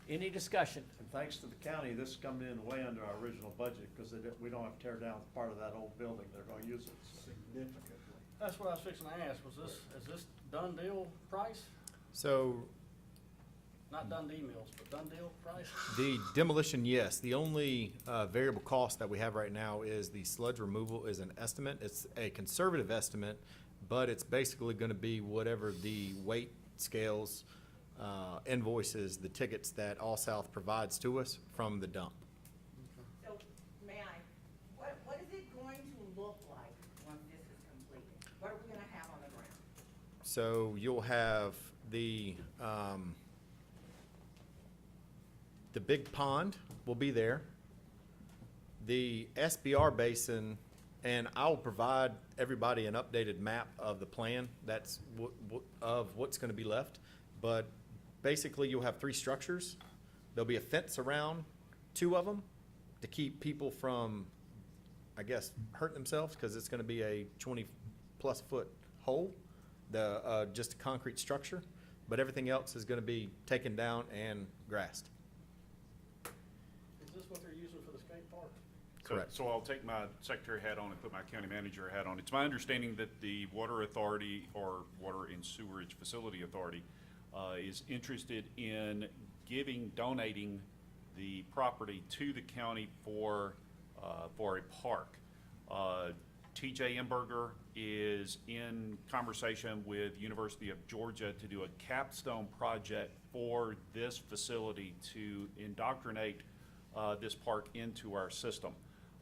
S2: Any discussion?
S5: And thanks to the county, this is coming in way under our original budget because we don't have to tear down part of that old building. They're going to use it. So.
S4: Significantly.
S13: That's what I was fixing to ask, is this done deal price?
S7: So
S13: Not done deal mills, but done deal price?
S7: the demolition, yes. The only variable cost that we have right now is the sludge removal is an estimate. It's a conservative estimate, but it's basically going to be whatever the weight scales, invoices, the tickets that All South provides to us from the dump.
S8: So, may I, what is it going to look like once this is completed? What are we gonna have on the ground?
S7: So you'll have the big pond will be there. The SBR basin, and I'll provide everybody an updated map of the plan that's of what's going to be left. But basically, you'll have 3 structures. There'll be a fence around 2 of them to keep people from, I guess, hurting themselves because it's going to be a 20-plus foot hole, just a concrete structure. But everything else is going to be taken down and grassed.
S13: Is this what they're using for the skate park?
S7: Correct.
S9: So I'll take my secretary hat on and put my county manager hat on. It's my understanding that the Water Authority or Water and Sewerage Facility Authority is interested in donating the property to the county for a park. TJ Emberger is in conversation with University of Georgia to do a capstone project for this facility to indoctrinate this park into our system.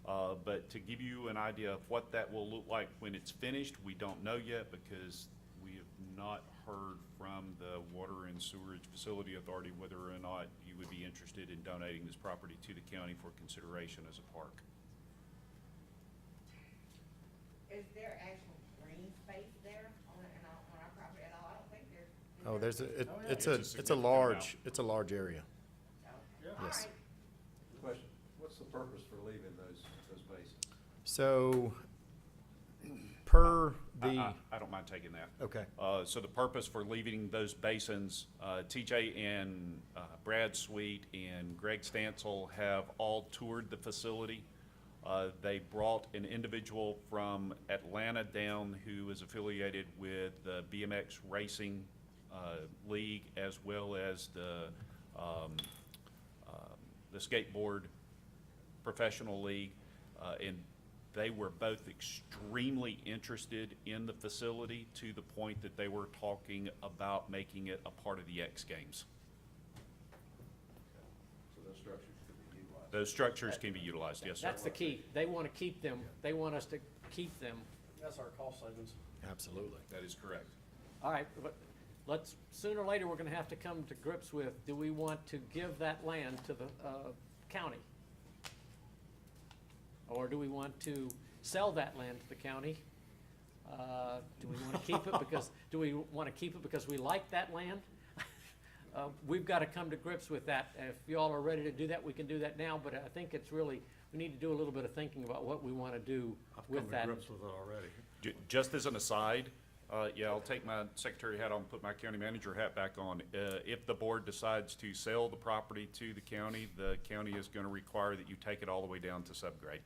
S9: But to give you an idea of what that will look like when it's finished, we don't know yet because we have not heard from the Water and Sewerage Facility Authority whether or not you would be interested in donating this property to the county for consideration as a park.
S8: Is there actual green space there on our property at all? I don't think there's. is
S7: Oh,
S8: there?
S7: it's
S9: a
S7: a
S9: significant
S7: large area.
S8: Okay. All
S7: Yes.
S8: right.
S14: Question, what's the purpose for leaving those basins?
S7: So, per the,
S9: I don't mind taking that.
S7: okay,
S9: So the purpose for leaving those basins, TJ and Brad Sweet and Greg Stansel have all toured the facility. They brought an individual from Atlanta down who is affiliated with the BMX Racing League as well as the Skateboard Professional League. And they were both extremely interested in the facility to the point that they were talking about making it a part of the X Games.
S14: So those structures could be utilized.
S9: Those structures can be utilized, yes, sir.
S2: That's the key. They want to keep them. They want us to keep them
S13: That's our cost savings.
S7: Absolutely.
S9: That is correct.
S2: All right, but let's, sooner or later, we're gonna have to come to grips with, do we want to give that land to the, county? Or do we want to sell that land to the county? Do we wanna keep it because we like that land? We've gotta come to grips with that. If y'all are ready to do that, we can do that now, but I think it's really, we need to do a little bit of thinking about what we wanna do with that.
S14: I've come to grips with it already.
S9: Just as an aside, yeah, I'll take my secretary hat on, and put my county manager hat back on. If the board decides to sell the property to the county is gonna require that you take it all the way down to subgrade.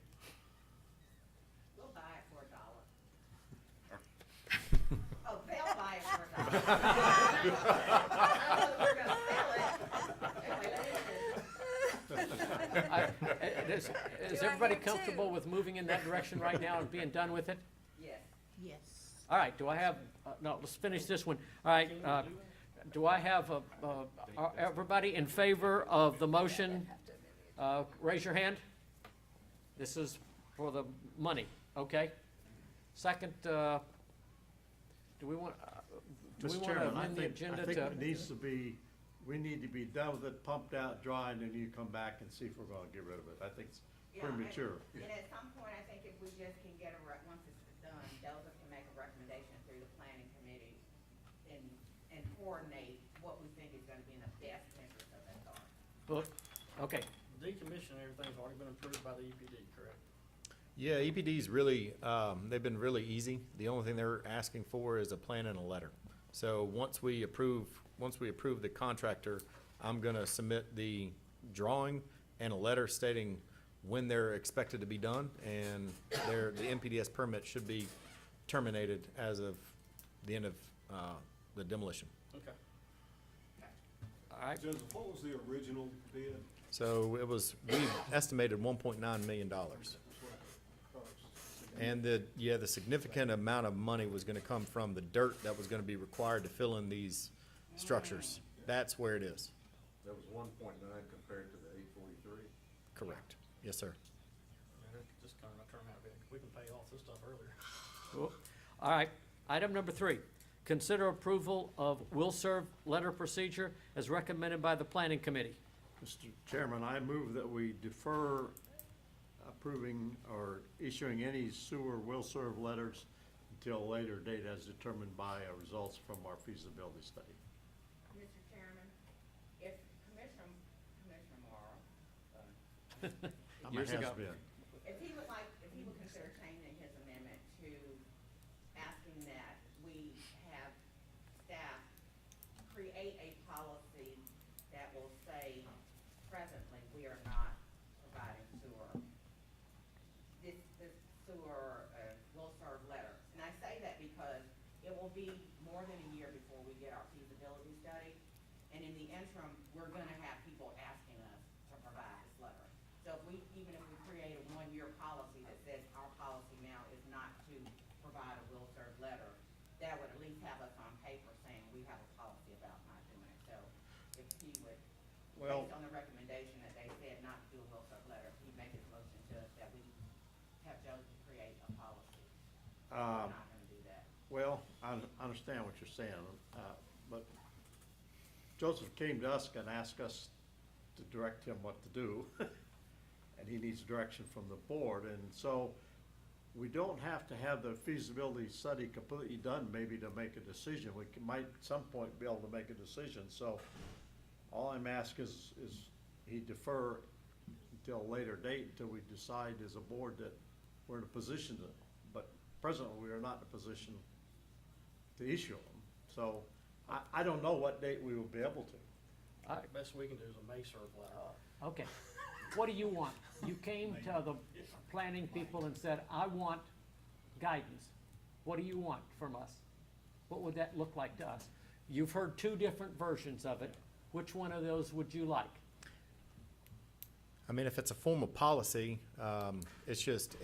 S8: We'll buy it for $1. Oh, they'll buy it for $1. We're gonna sell it.
S2: Is everybody comfortable with moving in that direction right now and being done with it?
S8: Yes.
S11: Yes.
S2: All right, do I have, no, let's finish this one. All right, do I have, everybody in favor of the motion? Raise your hand. This is for the money, okay? Second, do we want to
S14: Mr. Chairman, I
S2: amend the
S14: think,
S2: agenda
S14: I think
S2: to?
S14: it needs to be, we need to be done with it, pumped out, dry, and then you come back and see if we're gonna get rid of it. I think it's
S8: Yeah,
S14: premature.
S8: And at some point, I think if we just can get once it's done, Joseph can make a recommendation through the planning committee and coordinate what we think is gonna be in the best interest of that garden.
S2: Well, okay,
S13: Decommission, everything's already been approved by the EPD, correct?
S7: Yeah, EPD's really, they've been really easy. The only thing they're asking for is a plan and a letter. So once we approve the contractor, I'm gonna submit the drawing and a letter stating when they're expected to be done, and the NPDS permit should be terminated as of the end of, the demolition.
S13: Okay.
S2: all right.
S4: Joseph, what was the original bid?
S7: So we estimated $1.9 million.
S4: That's what I thought.
S7: And the significant amount of money was gonna come from the dirt that was gonna be required to fill in these structures. That's where it is.
S14: That was 1.9 compared to the 843.
S7: Correct. Yes, sir.
S13: Just kind of turn out, we can pay off this stuff earlier.
S2: Cool. All right, item number 3, consider approval of will serve letter procedure as recommended by the planning committee.
S14: Mr. Chairman, I move that we defer approving or issuing any sewer will-serve letters until a later date as determined by results from our feasibility study.
S8: Mr. Chairman, if Commissioner Morrow,
S14: I'm a
S2: Years ago.
S14: has-been.
S8: if he would consider changing his amendment to asking that we have staff create a policy that will say, presently, we are not providing sewer. This sewer, will serve letter. And I say that because it will be more than a year before we get our feasibility study. And in the interim, we're gonna have people asking us to provide this letter. So even if we create a one-year policy that says our policy now is not to provide a will serve letter, that would at least have us on paper saying we have a policy about not doing it. So if he would,
S14: Well-
S8: based on the recommendation that they said not to do a will serve letter, he'd make his motion to us that we have Joseph create a policy. We're not gonna do that.
S14: Well, I understand what you're saying, but Joseph came to us and asked us to direct him what to do, and he needs direction from the board, and so we don't have to have the feasibility study completely done maybe to make a decision. We might at some point be able to make a decision, so all I'm asking is he defer until a later date until we decide as a board that we're in a position to, but presently we are not in a position to issue them. So I don't know what date we will be able to.
S2: All right,
S13: Best we can do is a May serve letter.
S2: okay. What do you want? You came to the planning people and said, I want guidance. What do you want from us? What would that look like to us? You've heard 2 different versions of it. Which one of those would you like?
S7: I mean, if it's a form of policy, it's just,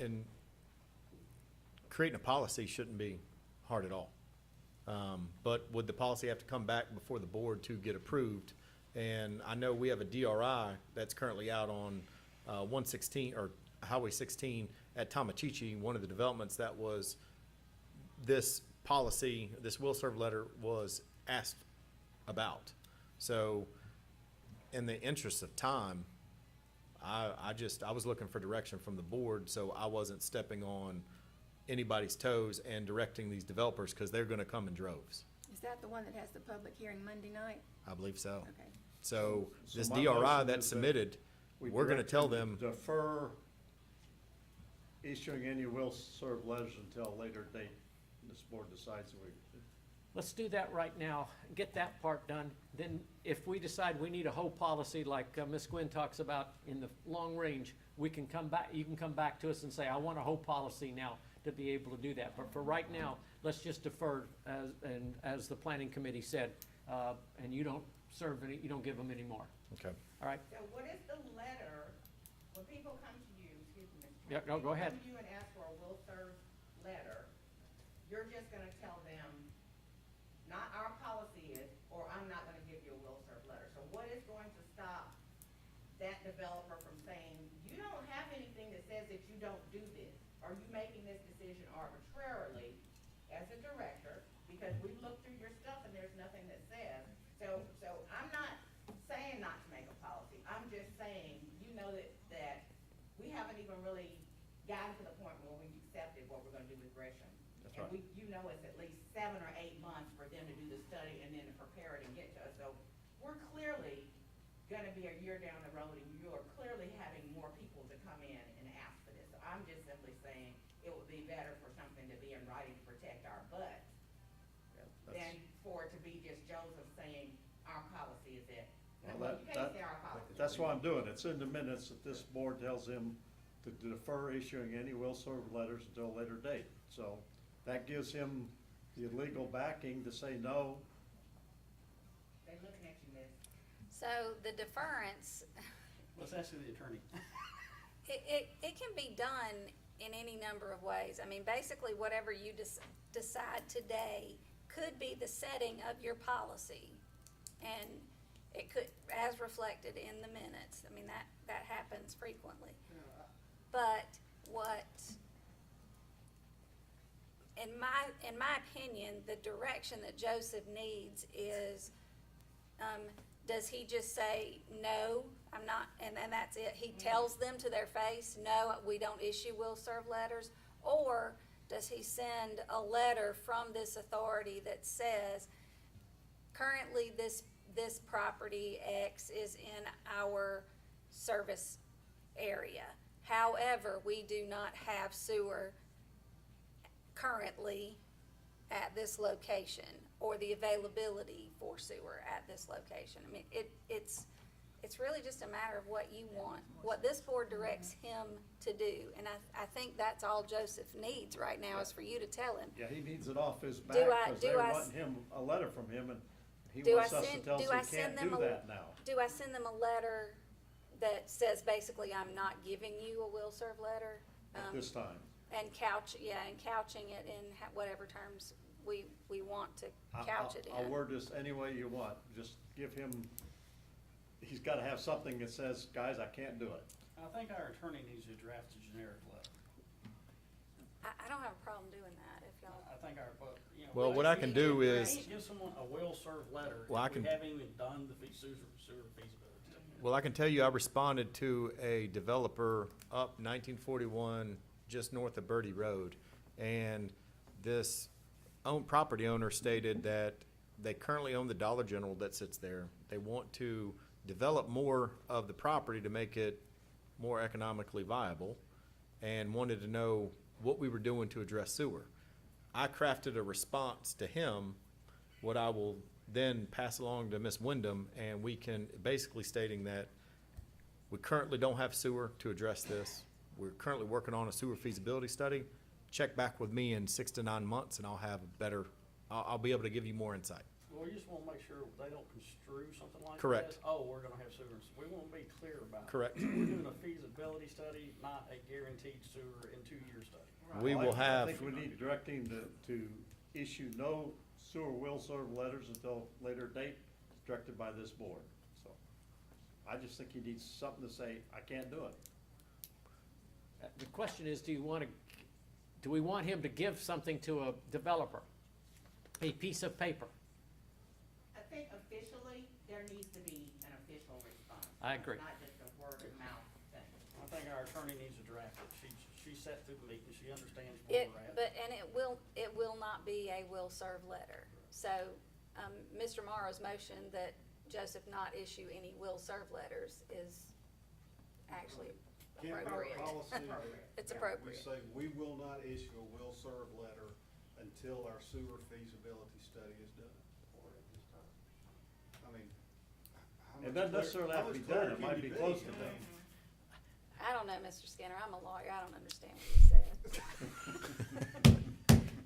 S7: creating a policy shouldn't be hard at all. But would the policy have to come back before the board to get approved? And I know we have a DRI that's currently out on 116, or Highway 16 at Tomachichi, one of the developments that was this policy, this will serve letter was asked about. So in the interest of time, I was looking for direction from the board, so I wasn't stepping on anybody's toes and directing these developers, because they're gonna come in droves.
S6: Is that the one that has the public hearing Monday night?
S7: I believe so.
S6: Okay.
S7: So
S14: So
S7: this
S14: my
S7: DRI
S14: motion
S7: that's
S14: is that
S7: submitted,
S14: we
S7: we're gonna
S14: direct
S7: tell
S14: him to
S7: them,
S14: Defer issuing any will serve letters until a later date. This board decides we.
S2: Let's do that right now, get that part done. Then if we decide we need a whole policy like Ms. Gwynn talks about in the long range, we can come back, you can come back to us and say, I want a whole policy now to be able to do that. But for right now, let's just defer, as the planning committee said, and you don't serve any, you don't give them any more.
S7: okay.
S2: All right?
S8: So what is the letter, when people come to you, excuse me, Mr.
S2: Yeah,
S8: Chairman,
S2: no, go ahead.
S8: Come to you and ask for a will serve letter, you're just gonna tell them, not our policy is, or I'm not gonna give you a will serve letter. So what is going to stop that developer from saying, you don't have anything that says that you don't do this? Are you making this decision arbitrarily as a director? Because we've looked through your stuff and there's nothing that says. So I'm not saying not to make a policy. I'm just saying, you know that we haven't even really gotten to the point where we've accepted what we're gonna do with Gresham.
S14: That's
S8: And
S14: right.
S8: you know it's at least 7 or 8 months for them to do the study and then to prepare it and get to us. So we're clearly gonna be a year down the road, and you are clearly having more people to come in and ask for this. So I'm just simply saying it would be better for something to be in writing to protect our butts than for it to be just Joseph saying our policy is it.
S14: Well,
S8: You can't say our policy.
S14: That's what I'm doing. It's in the minutes that this board tells him to defer issuing any will serve letters until a later date. So that gives him the legal backing to say no.
S8: They're looking at you, miss.
S1: So the deference,
S13: Let's ask the attorney.
S1: it can be done in any number of ways. I mean, basically, whatever you decide today could be the setting of your policy. And it could, as reflected in the minutes. I mean, that happens frequently. But what, in my opinion, the direction that Joseph needs is, does he just say, no, I'm not, and that's it? He tells them to their face, no, we don't issue will serve letters? Or does he send a letter from this authority that says, currently this property X is in our service area. However, we do not have sewer currently at this location, or the availability for sewer at this location. I mean, it's really just a matter of what you want, what this board directs him to do. And I think that's all Joseph needs right now, is for you to tell him.
S14: Yeah, he needs it off his back
S1: Do I-
S14: because
S1: do
S14: they're
S1: I-
S14: wanting him, a letter from him, and he
S1: Do I
S14: wants us to
S1: send-
S14: tell
S1: do I
S14: us he
S1: send
S14: can't
S1: them
S14: do
S1: a-
S14: that now.
S1: Do I send them a letter that says basically I'm not giving you a will serve letter?
S14: At this time.
S1: And couching it in whatever terms we want to couch it in.
S14: I'll word this any way you want. Just give him, he's gotta have something that says, guys, I can't do it.
S13: I think our attorney needs to draft a generic letter.
S1: I don't have a problem doing that if y'all.
S13: I think our, but, you know.
S7: Well, what I can do is,
S13: Give someone a will-serve letter
S7: Well, I
S13: if we
S7: can-
S13: haven't even done the sewer feasibility.
S7: well, I can tell you, I responded to a developer up 1941, just north of Birdie Road. And this property owner stated that they currently own the Dollar General that sits there. They want to develop more of the property to make it more economically viable, and wanted to know what we were doing to address sewer. I crafted a response to him, what I will then pass along to Ms. Wyndham, and we can, basically stating that we currently don't have sewer to address this. We're currently working on a sewer feasibility study. Check back with me in 6 to 9 months, and I'll have a better, I'll be able to give you more insight.
S13: Well, we just wanna make sure they don't construe something like that.
S7: Correct.
S13: Oh, we're gonna have sewers. We wanna be clear about it.
S7: Correct.
S13: We're doing a feasibility study, not a guaranteed sewer in 2-year study.
S7: We
S14: Well,
S7: will
S14: I
S7: have,
S14: think we need directing to issue no sewer will serve letters until later date, directed by this board. So I just think he needs something to say, I can't do it.
S2: The question is, do you want to do we want him to give something to a developer? A piece of paper?
S8: I think officially, there needs to be an official response.
S2: I agree.
S8: Not just a word of mouth thing.
S13: I think our attorney needs to draft it. She sat through the meeting, she understands
S1: It,
S13: where we're at.
S1: but, and it will not be a will serve letter. So, Mr. Morrow's motion that Joseph not issue any will serve letters is actually
S4: Can't our
S1: appropriate.
S4: policy,
S1: It's
S4: we
S1: appropriate.
S4: say we will not issue a will serve letter until our sewer feasibility study is done. I mean, how much
S14: It doesn't
S4: clear-
S14: necessarily
S4: how
S14: have to
S4: much
S14: be done,
S4: clearer
S14: it
S4: can
S14: might
S4: you
S14: be close to
S4: I mean,
S14: done.
S1: I don't know, Mr. Skinner, I'm a lawyer, I don't understand what you said.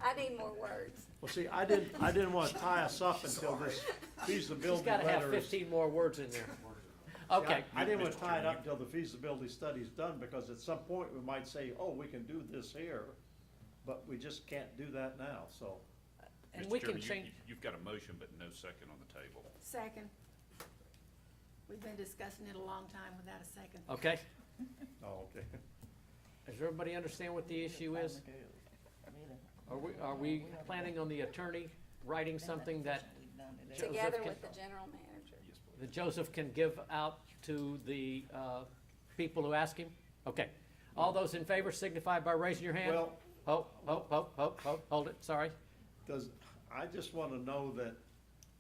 S1: I need more words.
S14: Well, see, I didn't want to tie us up until this
S2: He's
S14: feasibility
S2: gotta have
S14: letter is.
S2: 15 more words in there.
S14: See,
S2: Okay.
S14: I didn't want to
S9: Mr.
S14: tie it
S9: Chairman,
S14: up until the feasibility study's done, because at some point we might say, oh, we can do this here, but we just can't do that now, so.
S2: And
S9: Mr.
S2: we can
S9: Chairman,
S2: change,
S9: You've got a motion, but no second on the table.
S6: Second. We've been discussing it a long time without a second.
S2: okay?
S14: Oh, okay.
S2: Does everybody understand what the issue is? Are we planning on the attorney writing something that Joseph
S1: Together
S2: can-
S1: with the general manager.
S2: that Joseph can give out to the people who ask him? Okay. All those in favor signify by raising your hand.
S14: Well,
S2: Hold it, sorry.
S14: I just want to know that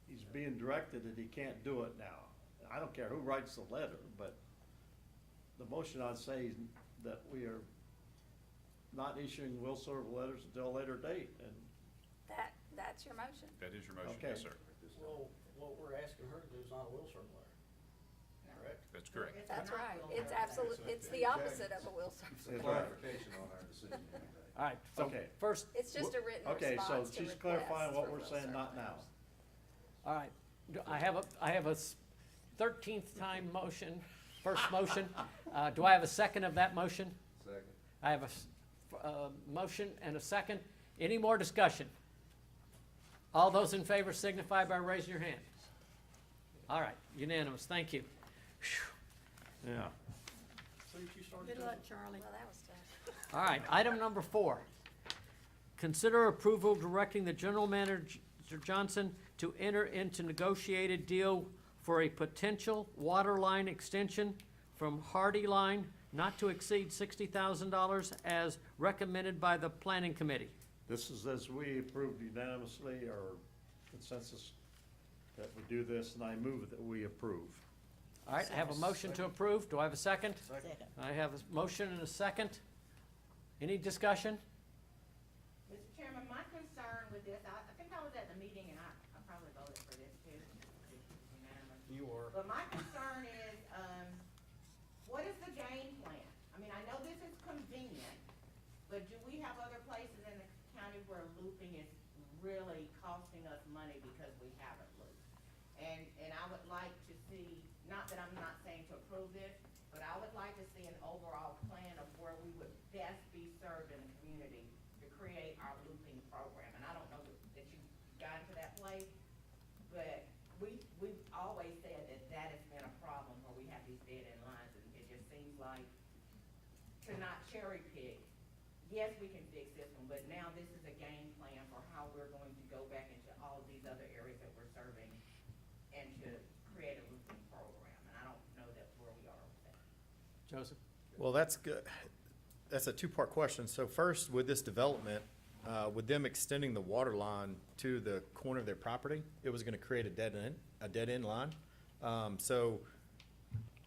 S14: he's being directed that he can't do it now. I don't care who writes the letter, but the motion I'd say is that we are not issuing will serve letters until a later date, and
S1: That's your motion.
S9: That is your motion,
S14: Okay.
S9: yes, sir.
S13: Well, what we're asking her to do is not a will serve letter. Correct?
S9: That's correct.
S8: It's
S1: That's
S8: not
S1: right.
S8: will
S1: It's
S8: serve.
S1: absolute, it's the opposite of a will serve.
S5: Some clarification on our decision today.
S2: All right, so
S14: Okay.
S2: first,
S1: It's just a written
S14: Okay,
S1: response
S14: so
S1: to
S14: she's
S1: requests
S14: clarifying what
S1: for
S14: we're
S1: will
S14: saying,
S1: serve
S14: not now.
S1: letters.
S2: all right, I have a 13th time motion, first motion. Do I have a second of that motion?
S5: Second.
S2: I have a motion and a second. Any more discussion? All those in favor signify by raising your hand. All right, unanimous, thank you. Phew.
S14: Yeah.
S13: So you started.
S6: Good luck, Charlie.
S1: Well, that was tough.
S2: All right, item number 4. Consider approval directing the general manager Johnson to enter into negotiated deal for a potential water line extension from Hardy Line not to exceed $60,000 as recommended by the planning committee.
S14: This is as we approved unanimously, or consensus, that we do this, and I move that we approve.
S2: All right, I have a motion to approve. Do I have a second?
S10: Second.
S2: I have a motion and a second. Any discussion?
S8: Mr. Chairman, my concern with this, I think I was at the meeting and I probably voted for this too. This is unanimous.
S13: You were.
S8: But my concern is, what is the game plan? I mean, I know this is convenient, but do we have other places in the county where looping is really costing us money because we haven't looped? And I would like to see, not that I'm not saying to approve this, but I would like to see an overall plan of where we would best be served in the community to create our looping program. And I don't know that you've gotten to that place, but we've always said that that has been a problem where we have these dead end lines, and it just seems like to not cherry pick. Yes, we can fix this one, but now this is a game plan for how we're going to go back into all of these other areas that we're serving and to create a looping program. And I don't know that where we are with that.
S2: Joseph?
S7: Well, that's good. That's a two-part question. So first, with this development, with them extending the water line to the corner of their property, it was gonna create a dead end line. So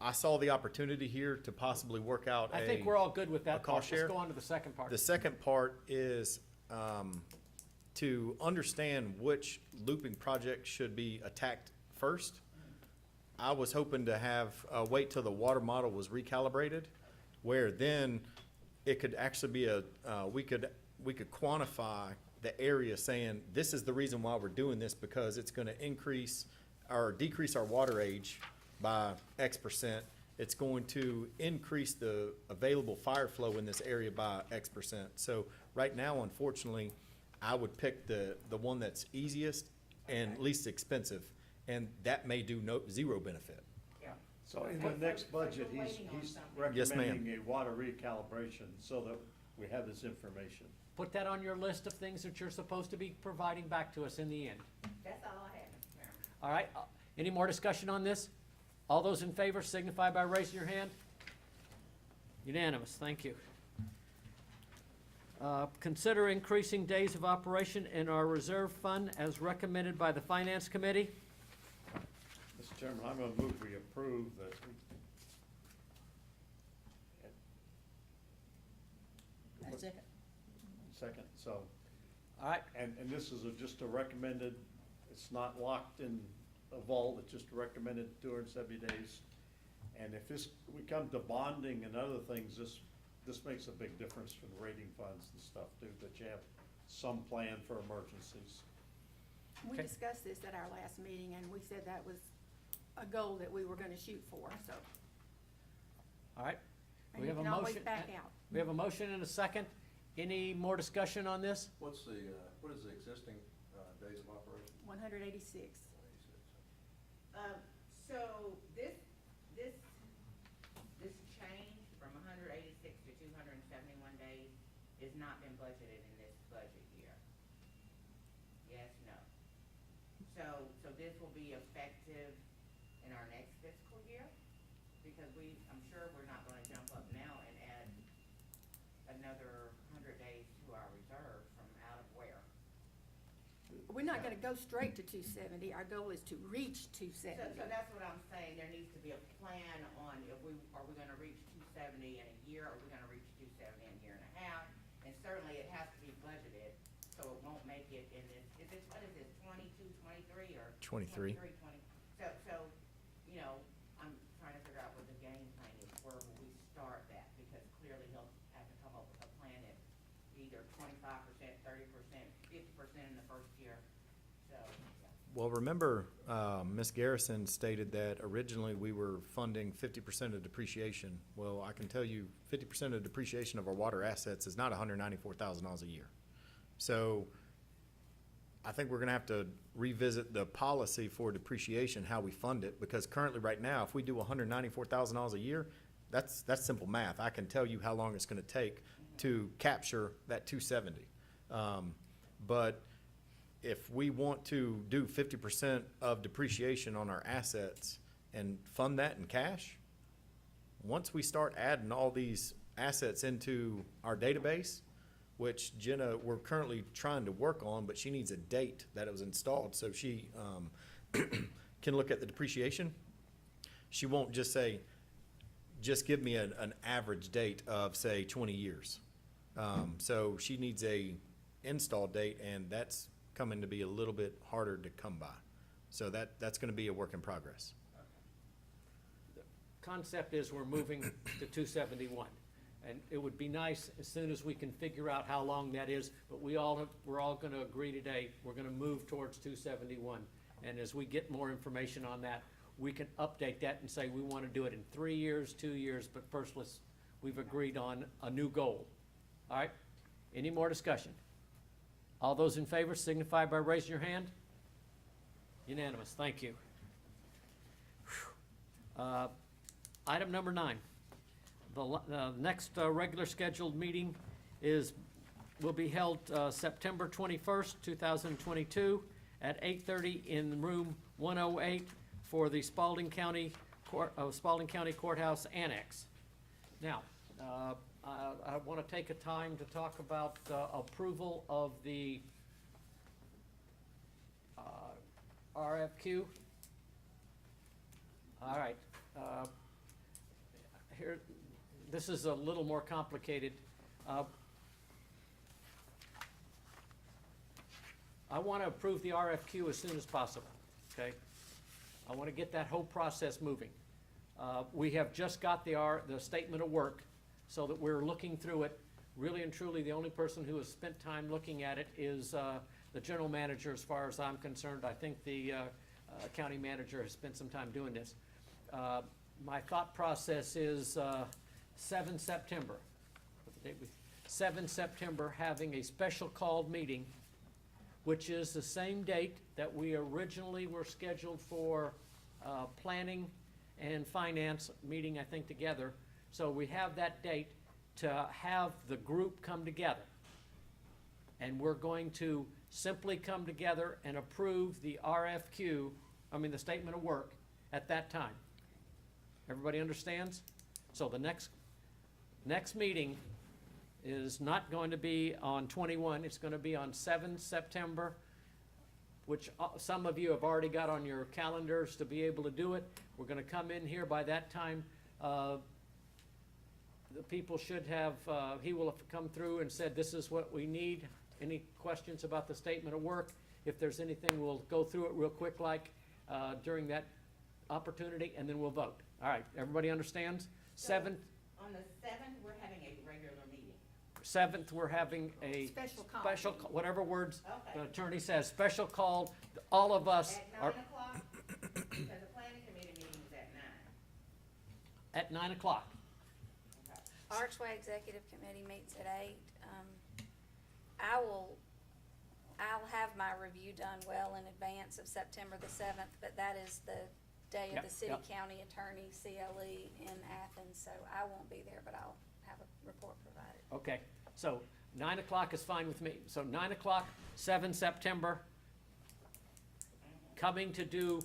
S7: I saw the opportunity here to possibly work out
S2: I think we're all good with that
S7: cost
S2: part.
S7: share?
S2: Let's go on to the second part.
S7: The second part is to understand which looping project should be attacked first. I was hoping to have, wait till the water model was recalibrated, where then it could actually be we could quantify the area saying, this is the reason why we're doing this, because it's gonna increase or decrease our water age by X percent. It's going to increase the available fire flow in this area by X percent. So right now, unfortunately, I would pick the one that's easiest and least expensive, and that may do zero benefit.
S8: Yeah.
S14: So in the next budget, he's
S7: Yes, ma'am.
S14: recommending a water recalibration, so that we have this information.
S2: Put that on your list of things that you're supposed to be providing back to us in the end.
S8: That's all I have, Mr. Chairman.
S2: All right, any more discussion on this? All those in favor signify by raising your hand. Unanimous, thank you. Consider increasing days of operation in our reserve fund as recommended by the Finance Committee.
S14: Mr. Chairman, I'm gonna move we approve that. Second, so,
S2: All right,
S14: and this is just a recommended, it's not locked in a vault, it's just recommended 270 days. And if we come to bonding and other things, this makes a big difference for the rating funds and stuff too, that you have some plan for emergencies.
S6: We
S2: Okay.
S6: discussed this at our last meeting, and we said that was a goal that we were gonna shoot for, so.
S2: all right.
S6: And
S2: We
S6: you
S2: have a
S6: can always
S2: motion.
S6: back out.
S2: We have a motion and a second. Any more discussion on this?
S5: What is the existing, days of operation?
S6: 186.
S8: So this change from 186 to 271 days has not been budgeted in this budget year. Yes, no. So this will be effective in our next fiscal year, because I'm sure we're not gonna jump up now and add another 100 days to our reserve from out of where?
S6: We're not gonna go straight to 270. Our goal is to reach
S8: So
S6: 270.
S8: that's what I'm saying, there needs to be a plan on are we gonna reach 270 in a year, are we gonna reach 270 in a year and a half? And certainly it has to be budgeted, so it won't make it in this, what is this, 22, 23, or?
S7: 23.
S8: 20. So, I'm trying to figure out what the game plan is, where will we start that? Because clearly he'll have to come up with a plan at either 25%, 30%, 50% in the first year, so, yeah.
S7: Well, remember, Ms. Garrison stated that originally we were funding 50% of depreciation. Well, I can tell you, 50% of depreciation of our water assets is not $194,000 a year. So I think we're gonna have to revisit the policy for depreciation, how we fund it, because currently, right now, if we do $194,000 a year, that's simple math. I can tell you how long it's gonna take to capture that 270. But if we want to do 50% of depreciation on our assets and fund that in cash, once we start adding all these assets into our database, which Jenna, we're currently trying to work on, but she needs a date that it was installed, so she can look at the depreciation. She won't just say, just give me an average date of, say, 20 years. So she needs a install date, and that's coming to be a little bit harder to come by. So that's gonna be a work in progress.
S2: Concept is we're moving to 271. And it would be nice as soon as we can figure out how long that is, but we're all gonna agree today, we're gonna move towards 271. And as we get more information on that, we can update that and say we wanna do it in 3 years, 2 years, but first we've agreed on a new goal. All right, any more discussion? All those in favor signify by raising your hand. Unanimous, thank you. Item number 9. The next regular scheduled meeting will be held September 21st, 2022 at 8:30 in room 108 for the Spalding County Courthouse Annex. Now, I want to take a time to talk about approval of the RFQ. All right. Here, this is a little more complicated. I want to approve the RFQ as soon as possible, okay? I want to get that whole process moving. We have just got the statement of work, so that we're looking through it. Really and truly, the only person who has spent time looking at it is the general manager, as far as I'm concerned. I think the county manager has spent some time doing this. My thought process is 7 September. 7 September, having a special called meeting, which is the same date that we originally were scheduled for planning and finance meeting, I think, together. So we have that date to have the group come together. And we're going to simply come together and approve the the statement of work at that time. Everybody understands? So the next meeting is not going to be on 21, it's going to be on 7 September, which some of you have already got on your calendars to be able to do it. We're going to come in here by that time. The people should have, he will have come through and said, this is what we need. Any questions about the statement of work? If there's anything, we'll go through it real quick during that opportunity, and then we'll vote. All right, everybody understands?
S8: So,
S2: 7th,
S8: On the 7th, we're having a regular meeting.
S2: 7th, we're having a
S6: Special call.
S2: special, whatever words the
S8: Okay.
S2: attorney says, special call. All of us
S8: At
S2: are
S8: 9 o'clock? Because the planning committee meeting is at 9.
S2: at 9 o'clock.
S8: Okay.
S1: Archway Executive Committee meets at 8. I'll have my review done well in advance of September the 7th, but that is the day of
S2: Yep,
S1: the city
S2: yep.
S1: county attorney CLE in Athens, so I won't be there, but I'll have a report provided.
S2: Okay, so 9 o'clock is fine with me. So 9 o'clock, 7 September, coming to do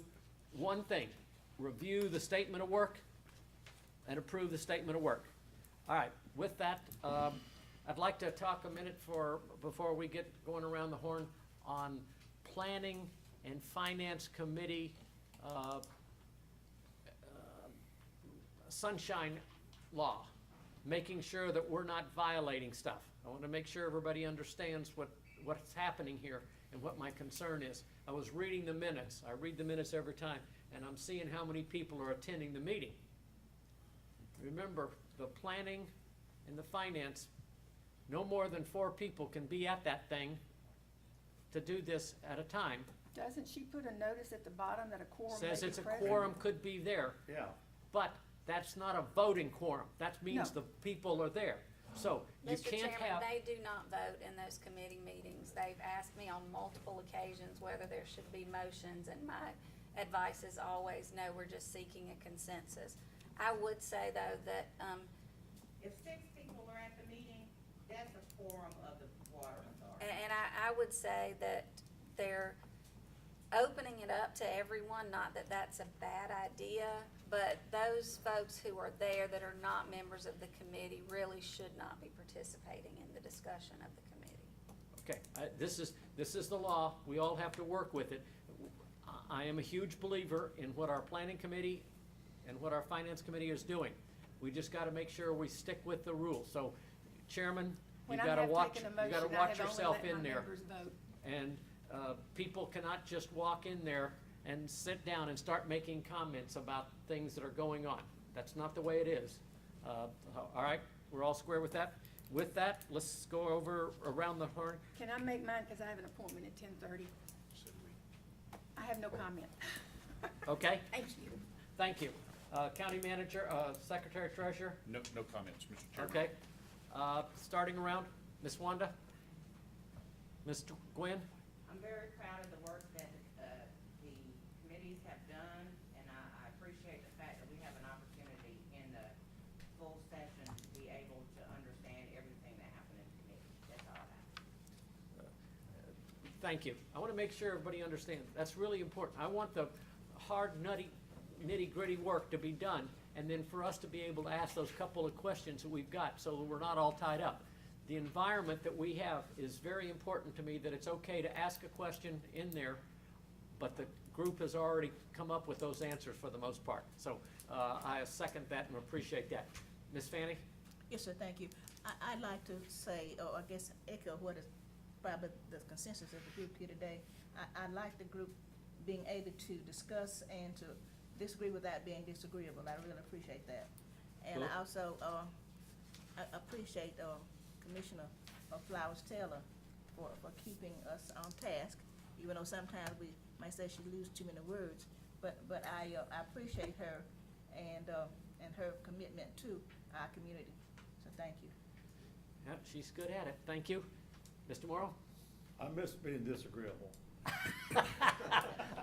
S2: one thing, review the statement of work and approve the statement of work. All right, with that, I'd like to talk a minute before we get going around the horn on planning and finance committee sunshine law, making sure that we're not violating stuff. I want to make sure everybody understands what's happening here and what my concern is. I was reading the minutes. I read the minutes every time, and I'm seeing how many people are attending the meeting. Remember, the planning and the finance, no more than 4 people can be at that thing to do this at a time.
S6: Doesn't she put a notice at the bottom that a quorum may be
S2: Says it's a
S6: present?
S2: quorum could be there,
S14: Yeah.
S2: but that's not a voting quorum. That means
S6: No.
S2: the people are there. So you
S1: Mr.
S2: can't
S1: Chairman,
S2: have,
S1: they do not vote in those committee meetings. They've asked me on multiple occasions whether there should be motions, and my advice is always, no, we're just seeking a consensus. I would say, though, that,
S8: If 6 people are at the meeting, that's a quorum of the water authority.
S1: and I would say that they're opening it up to everyone, not that that's a bad idea, but those folks who are there that are not members of the committee really should not be participating in the discussion of the committee.
S2: okay, this is the law. We all have to work with it. I am a huge believer in what our planning committee and what our finance committee is doing. We just gotta make sure we stick with the rules. So, Chairman, you
S6: When I
S2: gotta
S6: have
S2: watch,
S6: taken a
S2: you
S6: motion,
S2: gotta
S6: I
S2: watch
S6: have only
S2: yourself
S6: let
S2: in
S6: my
S2: there.
S6: members vote.
S2: And people cannot just walk in there and sit down and start making comments about things that are going on. That's not the way it is. All right, we're all square with that? With that, let's go over around the horn.
S6: Can I make mine, because I have an appointment at 10:30? I have no comment.
S2: Okay,
S6: Thank you.
S2: thank you. County Manager, Secretary Treasurer,
S9: No comments, Mr. Chairman.
S2: okay. Starting around, Ms. Wanda? Ms. Gwen?
S8: I'm very proud of the work that the committees have done, and I appreciate the fact that we have an opportunity in the full session to be able to understand everything that happened in the committee. That's all I have.
S2: Thank you. I want to make sure everybody understands. That's really important. I want the hard, nitty-gritty work to be done, and then for us to be able to ask those couple of questions that we've got, so that we're not all tied up. The environment that we have is very important to me, that it's okay to ask a question in there, but the group has already come up with those answers for the most part. So I second that and appreciate that. Ms. Fanny?
S15: Yes, sir, thank you. I'd like to say, or I guess echo what is probably the consensus of the group here today. I like the group being able to discuss and to disagree without being disagreeable. I really appreciate that. And
S2: Cool.
S15: I also, I appreciate Commissioner Flowers Taylor for keeping us on task, even though sometimes we might say she loses too many words. But I appreciate her and her commitment to our community. So thank you.
S2: Yeah, she's good at it. Thank you. Mr. Morrow?
S14: I miss being disagreeable.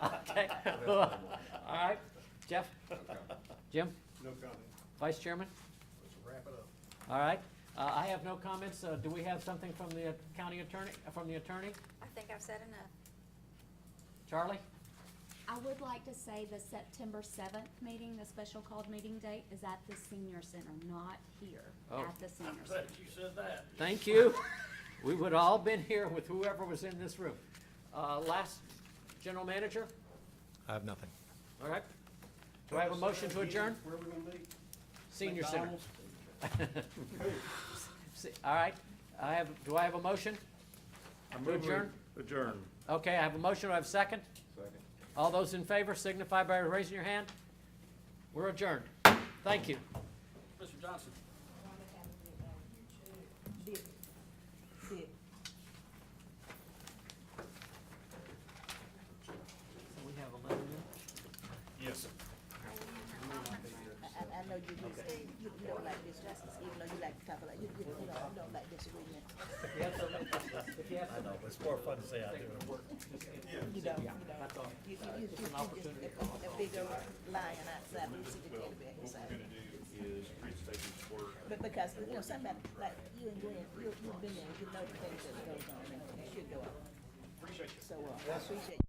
S2: Okay. All right. Jeff? Jim?
S4: No comment.
S2: Vice Chairman?
S4: Let's wrap it up.
S2: All right. I have no comments. Do we have something from the county attorney, from the attorney?
S1: I think I've said enough.
S2: Charlie?
S16: I would like to say the September 7th meeting, the special called meeting date, is at the senior center, not here,
S2: Oh.
S16: at the senior
S13: I'm
S16: center.
S13: glad you said that.
S2: Thank you. We would all been here with whoever was in this room. Last, general manager?
S7: I have nothing.
S2: All right. Do I have a motion to adjourn?
S4: Where are we gonna be?
S2: Senior center.
S4: McDonald's?
S2: All right. Do I have a motion? To adjourn?
S14: Adjourn.
S2: Okay, I have a motion. Do I have a second?
S5: Second.
S2: All those in favor signify by raising your hand. We're adjourned. Thank you.
S13: Mr. Johnson.
S15: Dick, Dick,
S2: So we have 11 minutes.
S9: Yes.
S15: I know you don't like this, even though you like to talk about, you don't like disagreement.
S2: I know,
S14: It's more fun to say I do.
S15: You don't, you
S2: That's all.
S15: don't. You
S2: It's an
S15: just
S2: opportunity.
S15: a bigger lion outside when you see the teddy bear
S9: What
S15: inside.
S9: we're gonna do is reinstate these work.
S15: But because, somebody like you and Gwen, you've been there, you know the things that goes on, and it should go on.
S9: Appreciate you.
S15: So, I appreciate